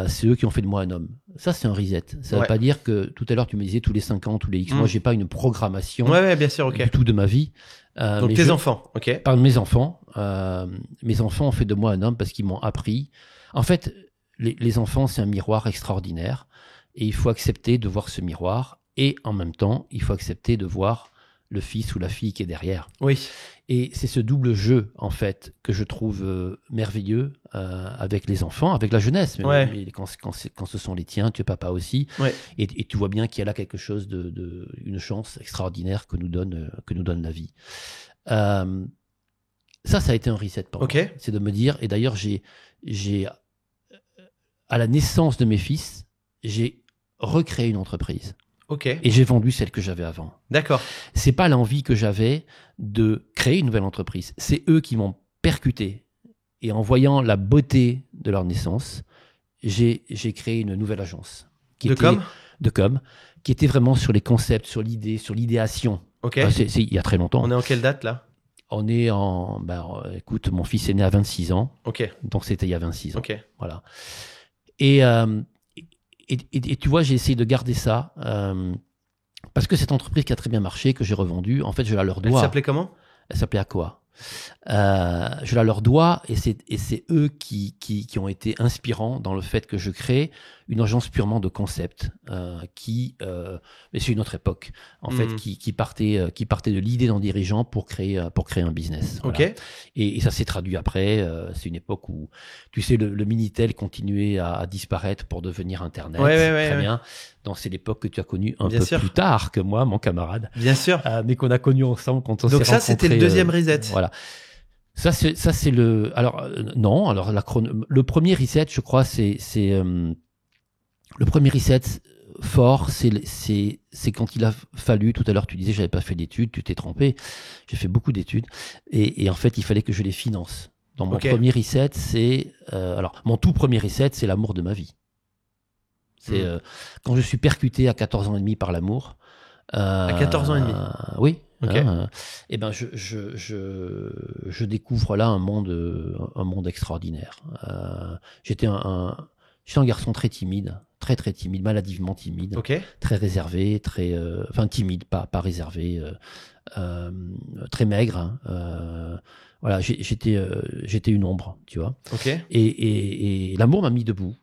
Speaker 1: C'est eux qui ont fait de moi un homme. Ça, c'est un reset. Ça veut pas dire que tout à l'heure, tu me disais tous les 5 ans, tous les X mois, j'ai pas une programmation
Speaker 2: bien sûr,
Speaker 1: du tout de ma vie.
Speaker 2: Donc tes enfants, ok.
Speaker 1: Par mes enfants. Mes enfants ont fait de moi un homme parce qu'ils m'ont appris. En fait, les enfants, c'est un miroir extraordinaire. Et il faut accepter de voir ce miroir. Et en même temps, il faut accepter de voir le fils ou la fille qui est derrière.
Speaker 2: Oui.
Speaker 1: Et c'est ce double jeu, en fait, que je trouve merveilleux avec les enfants, avec la jeunesse. Mais quand ce sont les tiens, tu es papa aussi.
Speaker 2: Ouais.
Speaker 1: Et tu vois bien qu'il y a là quelque chose une chance extraordinaire que nous donne la vie. Ça a été un reset pour moi. C'est de me dire, et d'ailleurs, à la naissance de mes fils, j'ai recréé une entreprise.
Speaker 2: Okay.
Speaker 1: Et j'ai vendu celle que j'avais avant.
Speaker 2: D'accord.
Speaker 1: C'est pas l'envie que j'avais de créer une nouvelle entreprise. C'est eux qui m'ont percuté. Et en voyant la beauté de leur naissance, j'ai créé une nouvelle agence. De com, qui était vraiment sur les concepts, sur l'idée, sur l'idéation.
Speaker 2: Ok.
Speaker 1: C'est il y a très longtemps.
Speaker 2: On est en quelle date là?
Speaker 1: On est écoute, mon fils est né à 26 ans.
Speaker 2: Ok.
Speaker 1: Donc c'était il y a 26 ans.
Speaker 2: Ok.
Speaker 1: Voilà. Et tu vois, j'ai essayé de garder ça parce que cette entreprise qui a très bien marché, que j'ai revendue, en fait, je la leur dois.
Speaker 2: Elle s'appelait comment?
Speaker 1: Elle s'appelait Aqua. Je la leur dois, et c'est eux qui ont été inspirants dans le fait que je crée une agence purement de concept mais c'est une autre époque en fait qui partait de l'idée d'un dirigeant pour créer un business. Voilà.
Speaker 2: Okay.
Speaker 1: Et ça s'est traduit après. C'est une époque où tu sais le Minitel continuait à disparaître pour devenir Internet. Très bien. Donc c'est l'époque que tu as connue un peu plus tard que moi, mon camarade.
Speaker 2: Bien sûr.
Speaker 1: Mais qu'on a connu ensemble quand on s'est rencontrés.
Speaker 2: Donc ça c'était le deuxième reset.
Speaker 1: Voilà. Ça c'est le. Alors non. Alors le premier reset, je crois, c'est le premier reset fort, c'est quand il a fallu. Tout à l'heure, tu disais, j'avais pas fait d'études, tu t'es trompé. J'ai fait beaucoup d'études, et en fait, il fallait que je les finance. Donc mon premier reset, mon tout premier reset, c'est l'amour de ma vie. C'est quand je suis percuté à 14 ans et demi par l'amour.
Speaker 2: À 14 ans et demi.
Speaker 1: Oui.
Speaker 2: Okay.
Speaker 1: Et ben je découvre là un monde extraordinaire. J'étais un garçon très timide, très timide, maladivement timide, très réservé, timide, pas réservé, très maigre. Voilà, j'étais une ombre, tu vois. Et l'amour m'a mis debout.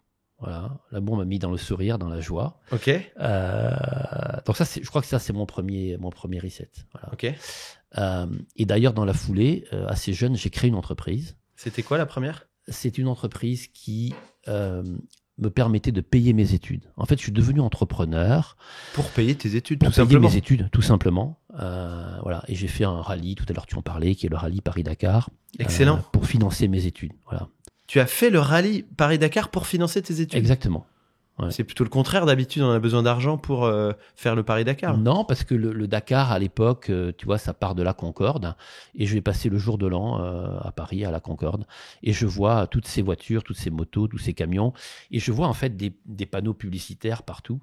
Speaker 1: Voilà, l'amour m'a mis dans le sourire, dans la joie. Donc ça, je crois que ça c'est mon premier reset. Voilà. Et d'ailleurs dans la foulée, assez jeune, j'ai créé une entreprise.
Speaker 2: C'était quoi la première?
Speaker 1: C'est une entreprise qui me permettait de payer mes études. En fait, je suis devenu entrepreneur.
Speaker 2: Pour payer tes études,
Speaker 1: tout simplement. Pour payer mes études, tout simplement. Voilà. Et j'ai fait un rallye, tout à l'heure tu en parlais, qui est le rallye Paris-Dakar.
Speaker 2: Excellent.
Speaker 1: Pour financer mes études. Voilà.
Speaker 2: Tu as fait le rallye Paris-Dakar pour financer tes études?
Speaker 1: Exactement. Ouais.
Speaker 2: C'est plutôt le contraire. D'habitude, on a besoin d'argent pour faire le Paris-Dakar.
Speaker 1: Non, parce que le Dakar, à l'époque, tu vois, ça part de la Concorde. Et je vais passer le jour de l'an à Paris, à la Concorde. Et je vois toutes ces voitures, toutes ces motos, tous ces camions. Et je vois en fait des panneaux publicitaires partout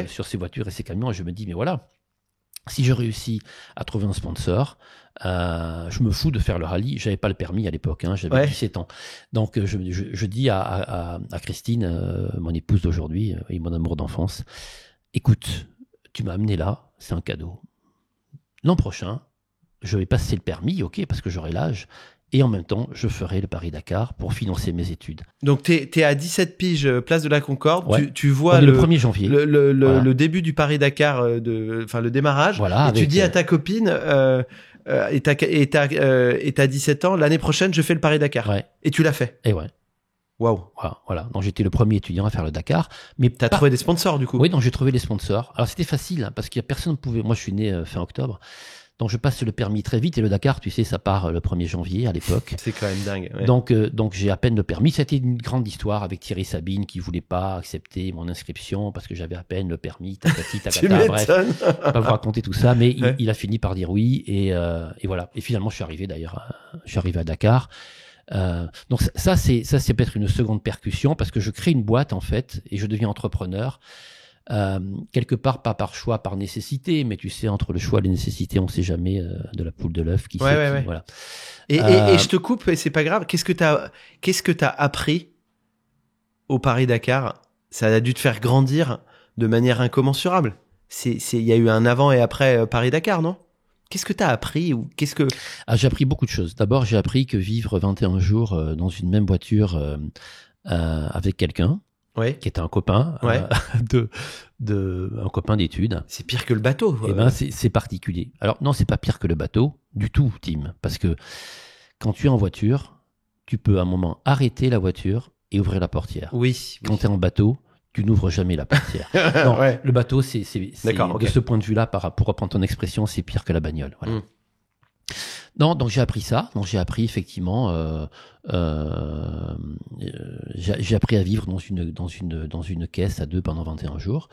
Speaker 1: sur ces voitures et ces camions. Et je me dis, mais voilà, si je réussis à trouver un sponsor, je me fous de faire le rallye. J'avais pas le permis à l'époque, hein, j'avais 17 ans. Donc je dis à Christine, mon épouse d'aujourd'hui et mon amour d'enfance, écoute, tu m'as amené là, c'est un cadeau. L'an prochain, je vais passer le permis, ok, parce que j'aurai l'âge. Et en même temps, je ferai le Paris-Dakar pour financer mes études.
Speaker 2: Donc, t'es à 17 piges, place de la Concorde.
Speaker 1: Ouais.
Speaker 2: Tu vois
Speaker 1: le 1er janvier.
Speaker 2: Voilà. Le début du Paris-Dakar, enfin le démarrage.
Speaker 1: Voilà,
Speaker 2: et tu dis à ta copine, et t'as 17 ans, l'année prochaine, je fais le Paris-Dakar.
Speaker 1: Ouais.
Speaker 2: Et tu l'as fait.
Speaker 1: Et ouais.
Speaker 2: Waouh.
Speaker 1: Voilà. Donc j'étais le premier étudiant à faire le Dakar. Mais
Speaker 2: t'as trouvé des sponsors du coup?
Speaker 1: Oui, donc j'ai trouvé les sponsors. Alors c'était facile, hein, parce qu'il y a personne qui pouvait. Moi, je suis né fin octobre. Donc je passe le permis très vite et le Dakar, tu sais, ça part le 1er janvier à l'époque.
Speaker 2: C'est quand même dingue. Ouais.
Speaker 1: Donc j'ai à peine le permis. C'était une grande histoire avec Thierry Sabine qui voulait pas accepter mon inscription parce que j'avais à peine le permis. Tatati, tatata, bref, je vais pas vous raconter tout ça, mais il a fini par dire oui et voilà. Et finalement, je suis arrivé d'ailleurs. Je suis arrivé à Dakar. Donc ça c'est peut-être une seconde percussion parce que je crée une boîte en fait et je deviens entrepreneur. Quelque part pas par choix, par nécessité, mais tu sais, entre le choix et les nécessités, on sait jamais de la poule de l'œuf qui sait. Voilà.
Speaker 2: Et je te coupe, et c'est pas grave. Qu'est-ce que t'as appris au Paris-Dakar? Ça a dû te faire grandir de manière incommensurable. Il y a eu un avant et après Paris-Dakar, non? Qu'est-ce que t'as appris ou
Speaker 1: j'ai appris beaucoup de choses. D'abord, j'ai appris que vivre 21 jours dans une même voiture avec quelqu'un, qui était un copain un copain d'études.
Speaker 2: C'est pire que le bateau.
Speaker 1: Eh ben, c'est particulier. Alors non, c'est pas pire que le bateau du tout, Tim, parce que quand tu es en voiture, tu peux à un moment arrêter la voiture et ouvrir la portière.
Speaker 2: Oui.
Speaker 1: Quand tu es en bateau, tu n'ouvres jamais la portière. Non, le bateau, c'est de ce point de vue-là, pour reprendre ton expression, c'est pire que la bagnole. Voilà. Non, donc j'ai appris ça. Donc j'ai appris effectivement, j'ai appris à vivre dans une caisse à deux pendant 21 jours.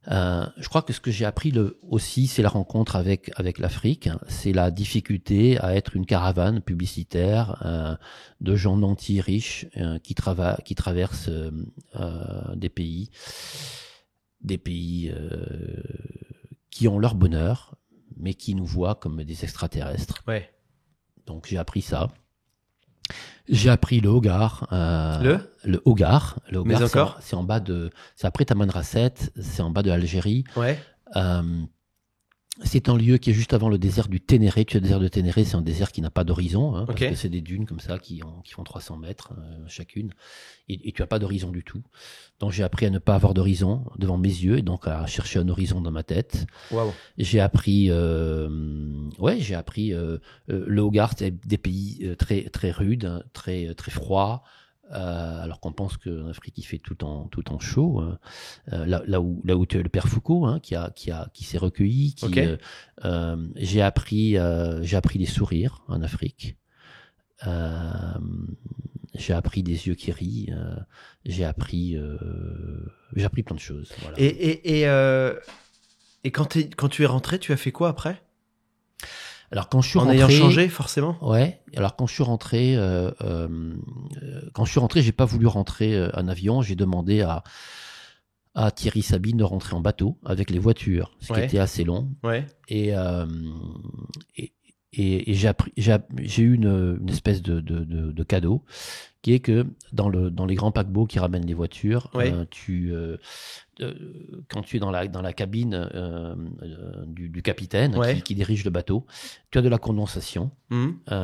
Speaker 1: Je crois que ce que j'ai appris aussi, c'est la rencontre avec l'Afrique. C'est la difficulté à être une caravane publicitaire de gens nantis riches qui traversent des pays qui ont leur bonheur, mais qui nous voient comme des extraterrestres.
Speaker 2: Ouais.
Speaker 1: Donc j'ai appris ça. J'ai appris le Hogar. Le Hogar. Le
Speaker 2: Mais
Speaker 1: Hogar,
Speaker 2: encore
Speaker 1: c'est après Tamanrasset, c'est en bas de l'Algérie.
Speaker 2: Ouais.
Speaker 1: C'est un lieu qui est juste avant le désert du Ténéré. Tu as le désert de Ténéré, c'est un désert qui n'a pas d'horizon, hein, parce que c'est des dunes comme ça qui font 300 mètres chacune, et tu n'as pas d'horizon du tout. Donc j'ai appris à ne pas avoir d'horizon devant mes yeux, et donc à chercher un horizon dans ma tête.
Speaker 2: Wow.
Speaker 1: J'ai appris, le Hogar, c'est des pays très très rudes, très très froids. Alors qu'on pense qu'en Afrique il fait tout en chaud, là où tu as le père Foucault, hein, qui s'est recueilli, j'ai appris les sourires en Afrique, j'ai appris des yeux qui rient, j'ai appris plein de choses. Voilà.
Speaker 2: Et quand tu es rentré, tu as fait quoi après?
Speaker 1: Alors quand je suis
Speaker 2: rentré, ayant changé forcément.
Speaker 1: Ouais. Alors quand je suis rentré, j'ai pas voulu rentrer en avion. J'ai demandé à Thierry Sabine de rentrer en bateau avec les voitures, ce qui était assez long.
Speaker 2: Ouais.
Speaker 1: Et j'ai eu une espèce de cadeau qui est que dans les grands paquebots qui ramènent les voitures, quand tu es dans la cabine du capitaine qui dirige le bateau, tu as de la condensation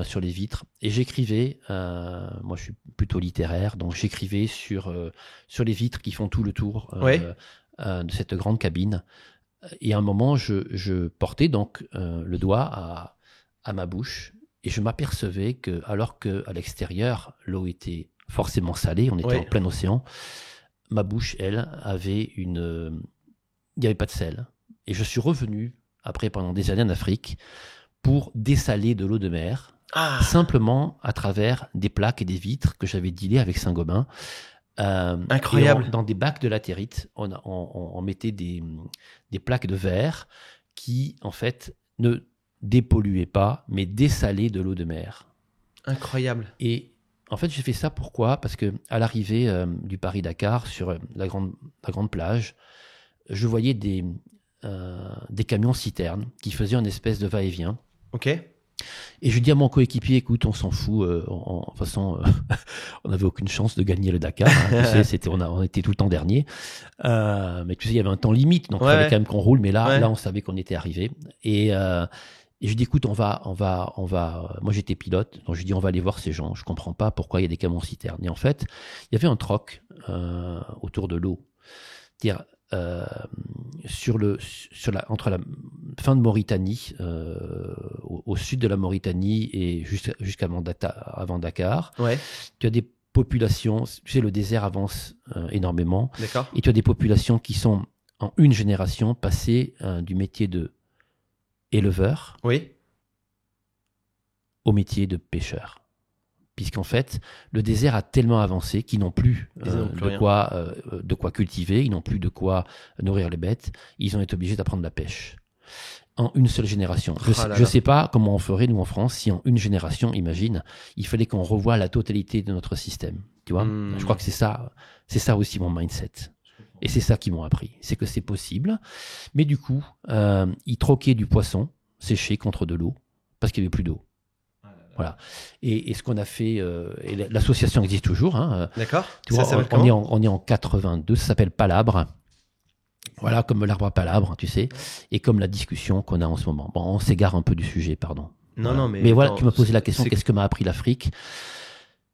Speaker 1: sur les vitres. Et j'écrivais, moi je suis plutôt littéraire, donc j'écrivais sur les vitres qui font tout le tour de cette grande cabine. Et à un moment, je portais donc le doigt à ma bouche et je m'apercevais que, alors qu'à l'extérieur, l'eau était forcément salée, on était en plein océan, ma bouche, elle, il n'y avait pas de sel. Et je suis revenu, après, pendant des années en Afrique, pour dessaler de l'eau de mer, simplement à travers des plaques et des vitres que j'avais dealées avec Saint-Gobain,
Speaker 2: Incroyable.
Speaker 1: Et dans des bacs de latérite, on mettait des plaques de verre qui, en fait, ne dépolluaient pas, mais dessalaient de l'eau de mer.
Speaker 2: Incroyable.
Speaker 1: Et en fait, j'ai fait ça pourquoi ? Parce que à l'arrivée du Paris-Dakar, sur la grande plage, je voyais des camions-citernes qui faisaient une espèce de va-et-vient.
Speaker 2: Ok.
Speaker 1: Et je dis à mon coéquipier, écoute, on s'en fout. De toute façon, on n'avait aucune chance de gagner le Dakar. Hein, tu sais, on était tout le temps dernier. Mais tu sais, il y avait un temps limite, donc il fallait quand même qu'on roule. Mais là, on savait qu'on était arrivé. Et je dis, écoute, on va. Moi, j'étais pilote, donc je dis, on va aller voir ces gens. Je comprends pas pourquoi il y a des camions-citernes. Et en fait, il y avait un troc autour de l'eau. C'est-à-dire, entre la fin de Mauritanie, au sud de la Mauritanie et jusqu'avant Dakar, tu as des populations, tu sais, le désert avance énormément,
Speaker 2: D'accord.
Speaker 1: Et tu as des populations qui sont en une génération passées du métier de éleveur au métier de pêcheur. Puisqu'en fait, le désert a tellement avancé qu'ils n'ont plus, de quoi cultiver, ils n'ont plus de quoi nourrir les bêtes, ils ont été obligés d'apprendre la pêche. En une seule génération. Je ne sais pas comment on ferait, nous, en France, si en une génération, imagine, il fallait qu'on revoie la totalité de notre système. Tu vois ? Je crois que c'est ça aussi mon mindset. Et c'est ça qu'ils m'ont appris. C'est que c'est possible. Mais du coup, ils troquaient du poisson séché contre de l'eau parce qu'il n'y avait plus d'eau. Voilà. Et ce qu'on a fait, et l'association existe toujours. Hein,
Speaker 2: d'accord.
Speaker 1: Tu vois, on est en 82, ça s'appelle Palabre. Voilà, comme l'arbre à palabre, tu sais, et comme la discussion qu'on a en ce moment. Bon, on s'égare un peu du sujet, pardon.
Speaker 2: Non,
Speaker 1: mais voilà, tu m'as posé la question, qu'est-ce que m'a appris l'Afrique ?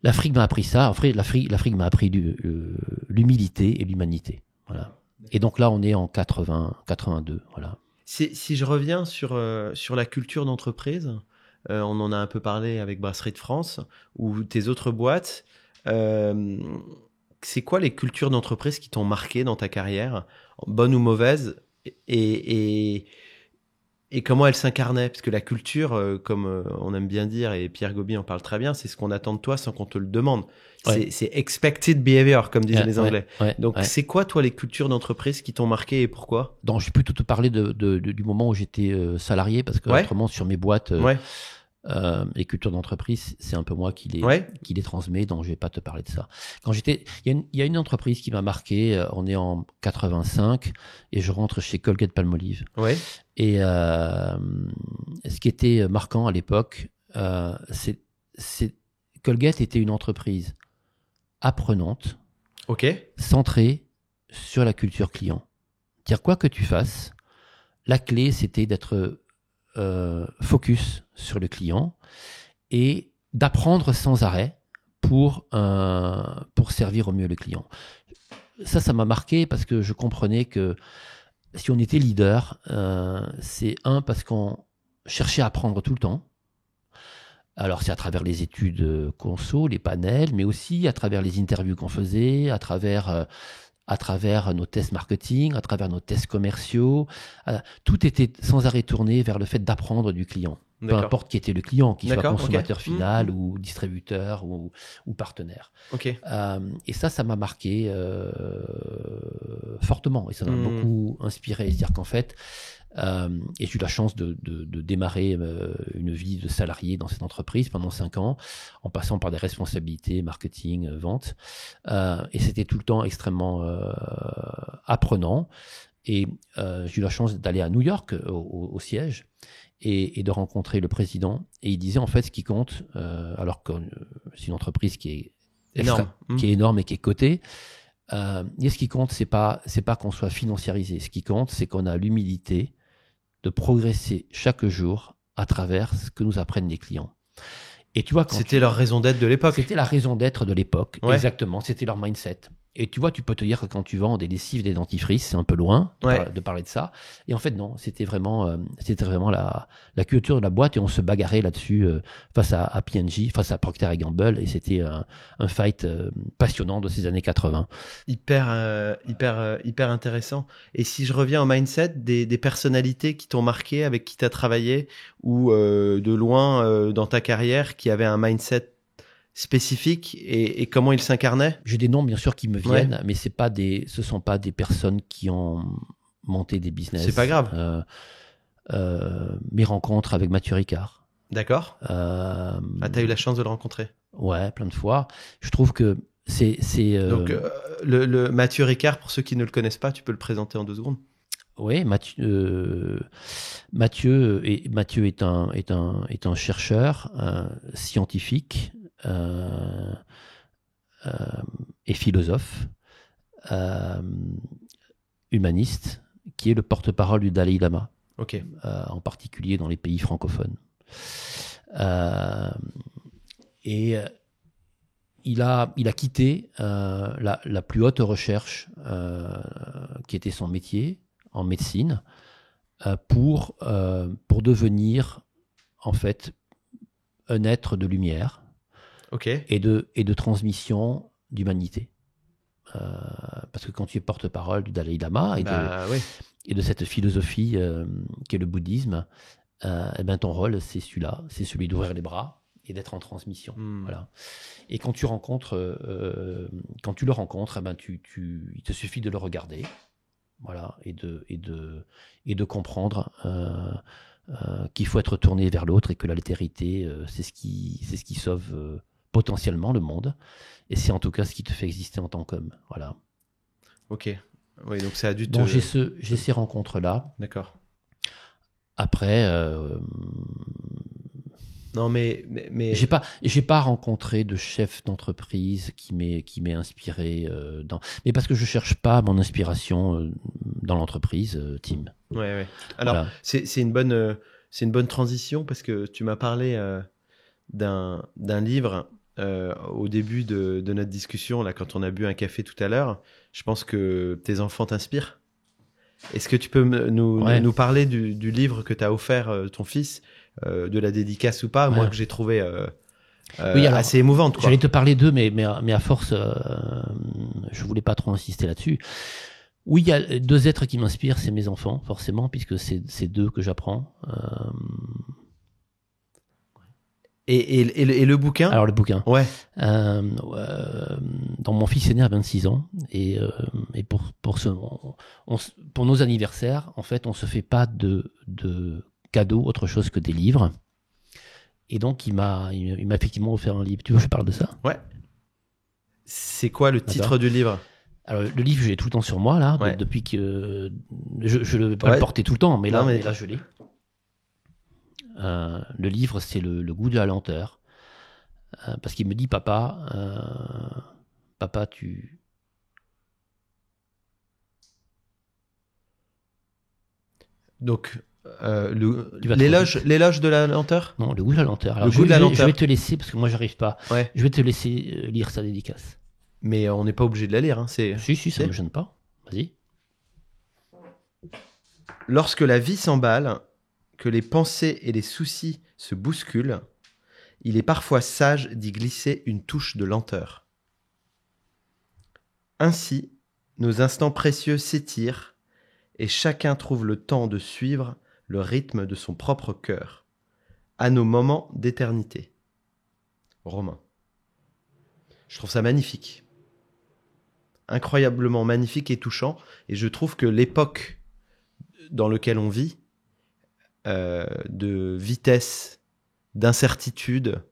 Speaker 1: L'Afrique m'a appris ça. En fait, l'Afrique m'a appris l'humilité et l'humanité. Voilà. Et donc là, on est en 82. Voilà.
Speaker 2: Si je reviens sur la culture d'entreprise, on en a un peu parlé avec Brasserie de France ou tes autres boîtes. C'est quoi les cultures d'entreprise qui t'ont marqué dans ta carrière, bonne ou mauvaise, et comment elles s'incarnaient ? Parce que la culture, comme on aime bien dire, et Pierre Gobi en parle très bien, c'est ce qu'on attend de toi sans qu'on te le demande. Ouais. C'est expected behavior, comme disent les Anglais. Donc, c'est quoi, toi, les cultures d'entreprise qui t'ont marqué et pourquoi ?
Speaker 1: Donc, je vais plutôt te parler du moment où j'étais salarié, parce que autrement, sur mes boîtes... les cultures d'entreprise, c'est un peu moi qui les transmets, donc je vais pas te parler de ça. Il y a une entreprise qui m'a marqué, on est en 85, et je rentre chez Colgate-Palmolive. Et ce qui était marquant à l'époque, c'est Colgate était une entreprise apprenante, centrée sur la culture client. C'est-à-dire, quoi que tu fasses, la clé, c'était d'être focus sur le client et d'apprendre sans arrêt pour servir au mieux le client. Ça m'a marqué parce que je comprenais que si on était leader, c'est parce qu'on cherchait à apprendre tout le temps. Alors c'est à travers les études conso, les panels, mais aussi à travers les interviews qu'on faisait, à travers nos tests marketing, à travers nos tests commerciaux. Tout était sans arrêt tourné vers le fait d'apprendre du client. Peu importe qui était le client, qu'il soit consommateur final ou distributeur ou partenaire. Et ça m'a marqué fortement et ça m'a beaucoup inspiré. C'est-à-dire qu'en fait, et j'ai eu la chance de démarrer une vie de salarié dans cette entreprise pendant 5 ans, en passant par des responsabilités marketing, vente. Et c'était tout le temps extrêmement apprenant. Et j'ai eu la chance d'aller à New York, au siège, et de rencontrer le président. Et il disait, en fait, ce qui compte, alors que c'est une entreprise qui est énorme et qui est cotée, et ce qui compte, c'est pas qu'on soit financiarisé. Ce qui compte, c'est qu'on a l'humilité de progresser chaque jour à travers ce que nous apprennent les clients. Et tu vois,
Speaker 2: c'était leur raison d'être de l'époque.
Speaker 1: C'était la raison d'être de l'époque, exactement. C'était leur mindset. Et tu vois, tu peux te dire que quand tu vends des lessives, des dentifrices, c'est un peu loin de parler de ça. Et en fait, non, c'était vraiment la culture de la boîte et on se bagarrait là-dessus face à P&G, face à Procter & Gamble. Et c'était un fight passionnant de ces années 80.
Speaker 2: Hyper intéressant. Et si je reviens au mindset, des personnalités qui t'ont marqué, avec qui tu as travaillé, ou de loin dans ta carrière, qui avaient un mindset spécifiques et comment ils s'incarnaient?
Speaker 1: J'ai des noms, bien sûr, qui me viennent, mais ce sont pas des personnes qui ont monté des business.
Speaker 2: C'est pas grave.
Speaker 1: Mes rencontres avec Mathieu Ricard.
Speaker 2: D'accord. T'as eu la chance de le rencontrer?
Speaker 1: Ouais, plein de fois. Je trouve que
Speaker 2: Donc, le Mathieu Ricard, pour ceux qui ne le connaissent pas, tu peux le présenter en 2 secondes?
Speaker 1: Oui, Mathieu est un chercheur scientifique et philosophe, humaniste, qui est le porte-parole du Dalai Lama,
Speaker 2: Ok.
Speaker 1: en particulier dans les pays francophones. Et il a quitté la plus haute recherche qui était son métier en médecine pour devenir en fait un être de lumière et de transmission d'humanité. Parce que quand tu es porte-parole du Dalai Lama et de cette philosophie qu'est le bouddhisme, eh ben ton rôle c'est celui-là, c'est celui d'ouvrir les bras et d'être en transmission. Voilà. Et quand tu le rencontres, eh ben il te suffit de le regarder, voilà, et de comprendre qu'il faut être tourné vers l'autre et que l'altérité, c'est ce qui sauve potentiellement le monde. Et c'est en tout cas ce qui te fait exister en tant qu'homme. Voilà.
Speaker 2: Ok. Oui, donc ça a dû te...
Speaker 1: Donc j'ai ces rencontres-là.
Speaker 2: D'accord.
Speaker 1: Après,
Speaker 2: non, mais
Speaker 1: j'ai pas rencontré de chef d'entreprise qui m'ait inspiré mais parce que je cherche pas mon inspiration dans l'entreprise, Tim.
Speaker 2: Ouais. Alors voilà. c'est une bonne transition parce que tu m'as parlé d'un livre au début de notre discussion là, quand on a bu un café tout à l'heure. Je pense que tes enfants t'inspirent. Est-ce que tu peux nous parler du livre que t'as offert ton fils, de la dédicace ou pas, moi que j'ai trouvé assez émouvante, quoi.
Speaker 1: J'allais te parler d'eux, mais à force, je voulais pas trop insister là-dessus. Oui, il y a 2 êtres qui m'inspirent, c'est mes enfants, forcément, puisque c'est d'eux que j'apprends.
Speaker 2: Et le bouquin?
Speaker 1: Alors le bouquin.
Speaker 2: Ouais.
Speaker 1: Donc mon fils est né à 26 ans et pour nos anniversaires, en fait, on se fait pas de cadeaux autre chose que des livres. Et donc il m'a effectivement offert un livre. Tu veux que je parle de ça?
Speaker 2: Ouais. C'est quoi le titre du livre?
Speaker 1: Alors le livre, je l'ai tout le temps sur moi là, depuis que je ne vais pas le porter tout le temps, mais là je l'ai. Le livre, c'est le goût de la lenteur. Parce qu'il me dit, papa, tu...
Speaker 2: Donc, l'éloge de la lenteur?
Speaker 1: Non, le goût de la lenteur. Alors,
Speaker 2: le goût de la lenteur.
Speaker 1: Je vais te laisser, parce que moi, j'arrive pas.
Speaker 2: Ouais.
Speaker 1: Je vais te laisser lire sa dédicace.
Speaker 2: Mais on n'est pas obligé de la lire. Hein.
Speaker 1: Si, ça me gêne pas. Vas-y.
Speaker 2: Lorsque la vie s'emballe, que les pensées et les soucis se bousculent, il est parfois sage d'y glisser une touche de lenteur. Ainsi, nos instants précieux s'étirent et chacun trouve le temps de suivre le rythme de son propre cœur, à nos moments d'éternité. Romain. Je trouve ça magnifique. Incroyablement magnifique et touchant. Et je trouve que l'époque dans laquelle on vit, de vitesse, d'incertitude,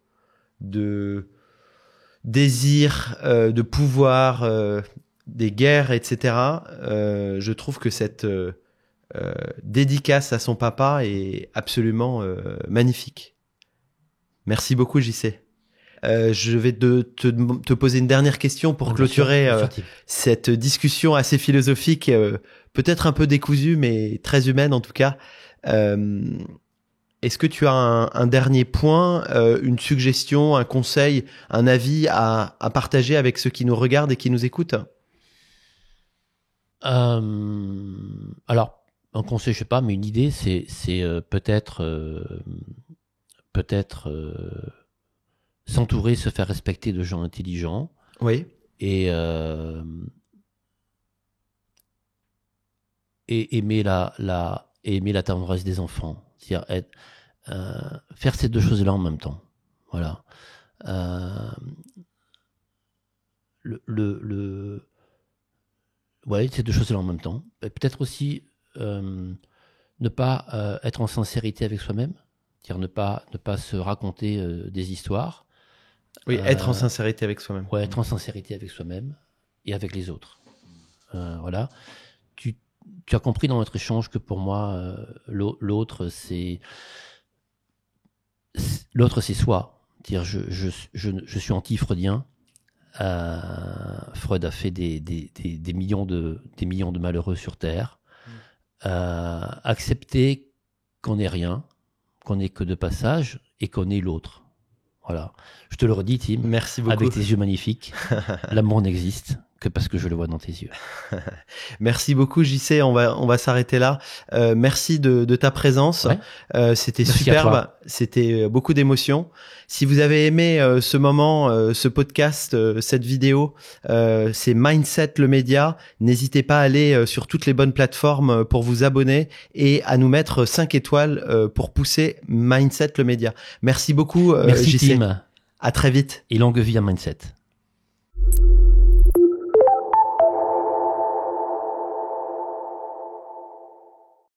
Speaker 2: de désir, de pouvoir, des guerres, etc. Je trouve que cette dédicace à son papa est absolument magnifique. Merci beaucoup, JC. Je vais te poser une dernière question pour clôturer cette discussion assez philosophique, peut-être un peu décousue, mais très humaine en tout cas. Est-ce que tu as un dernier point, une suggestion, un conseil, un avis à partager avec ceux qui nous regardent et qui nous écoutent?
Speaker 1: Alors, un conseil, je sais pas, mais une idée, c'est peut-être s'entourer, se faire respecter de gens intelligents.
Speaker 2: Oui.
Speaker 1: Et aimer la tendresse des enfants. C'est-à-dire faire ces 2 choses-là en même temps. Voilà. Ouais, ces deux choses-là en même temps. Et peut-être aussi ne pas être en sincérité avec soi-même, c'est-à-dire ne pas se raconter des histoires.
Speaker 2: Oui, être en sincérité avec soi-même.
Speaker 1: Ouais, être en sincérité avec soi-même et avec les autres. Voilà. Tu as compris dans notre échange que pour moi, l'autre, c'est soi. C'est-à-dire, je suis anti-freudien. Freud a fait des millions de malheureux sur Terre. Accepter qu'on n'est rien, qu'on n'est que de passage et qu'on est l'autre. Voilà. Je te le redis, Tim.
Speaker 2: Merci beaucoup.
Speaker 1: Avec tes yeux magnifiques, l'amour n'existe que parce que je le vois dans tes yeux.
Speaker 2: Merci beaucoup, JC. On va s'arrêter là. Merci de ta présence.
Speaker 1: Ouais.
Speaker 2: C'était
Speaker 1: Merci
Speaker 2: superbe. C'était beaucoup d'émotions. Si vous avez aimé ce moment, ce podcast, cette vidéo, c'est Mindset le média. N'hésitez pas à aller sur toutes les bonnes plateformes pour vous abonner et à nous mettre 5 étoiles pour pousser Mindset le média. Merci beaucoup,
Speaker 1: Merci,
Speaker 2: JC.
Speaker 1: Tim.
Speaker 2: À très vite.
Speaker 1: Et longue vie à Mindset.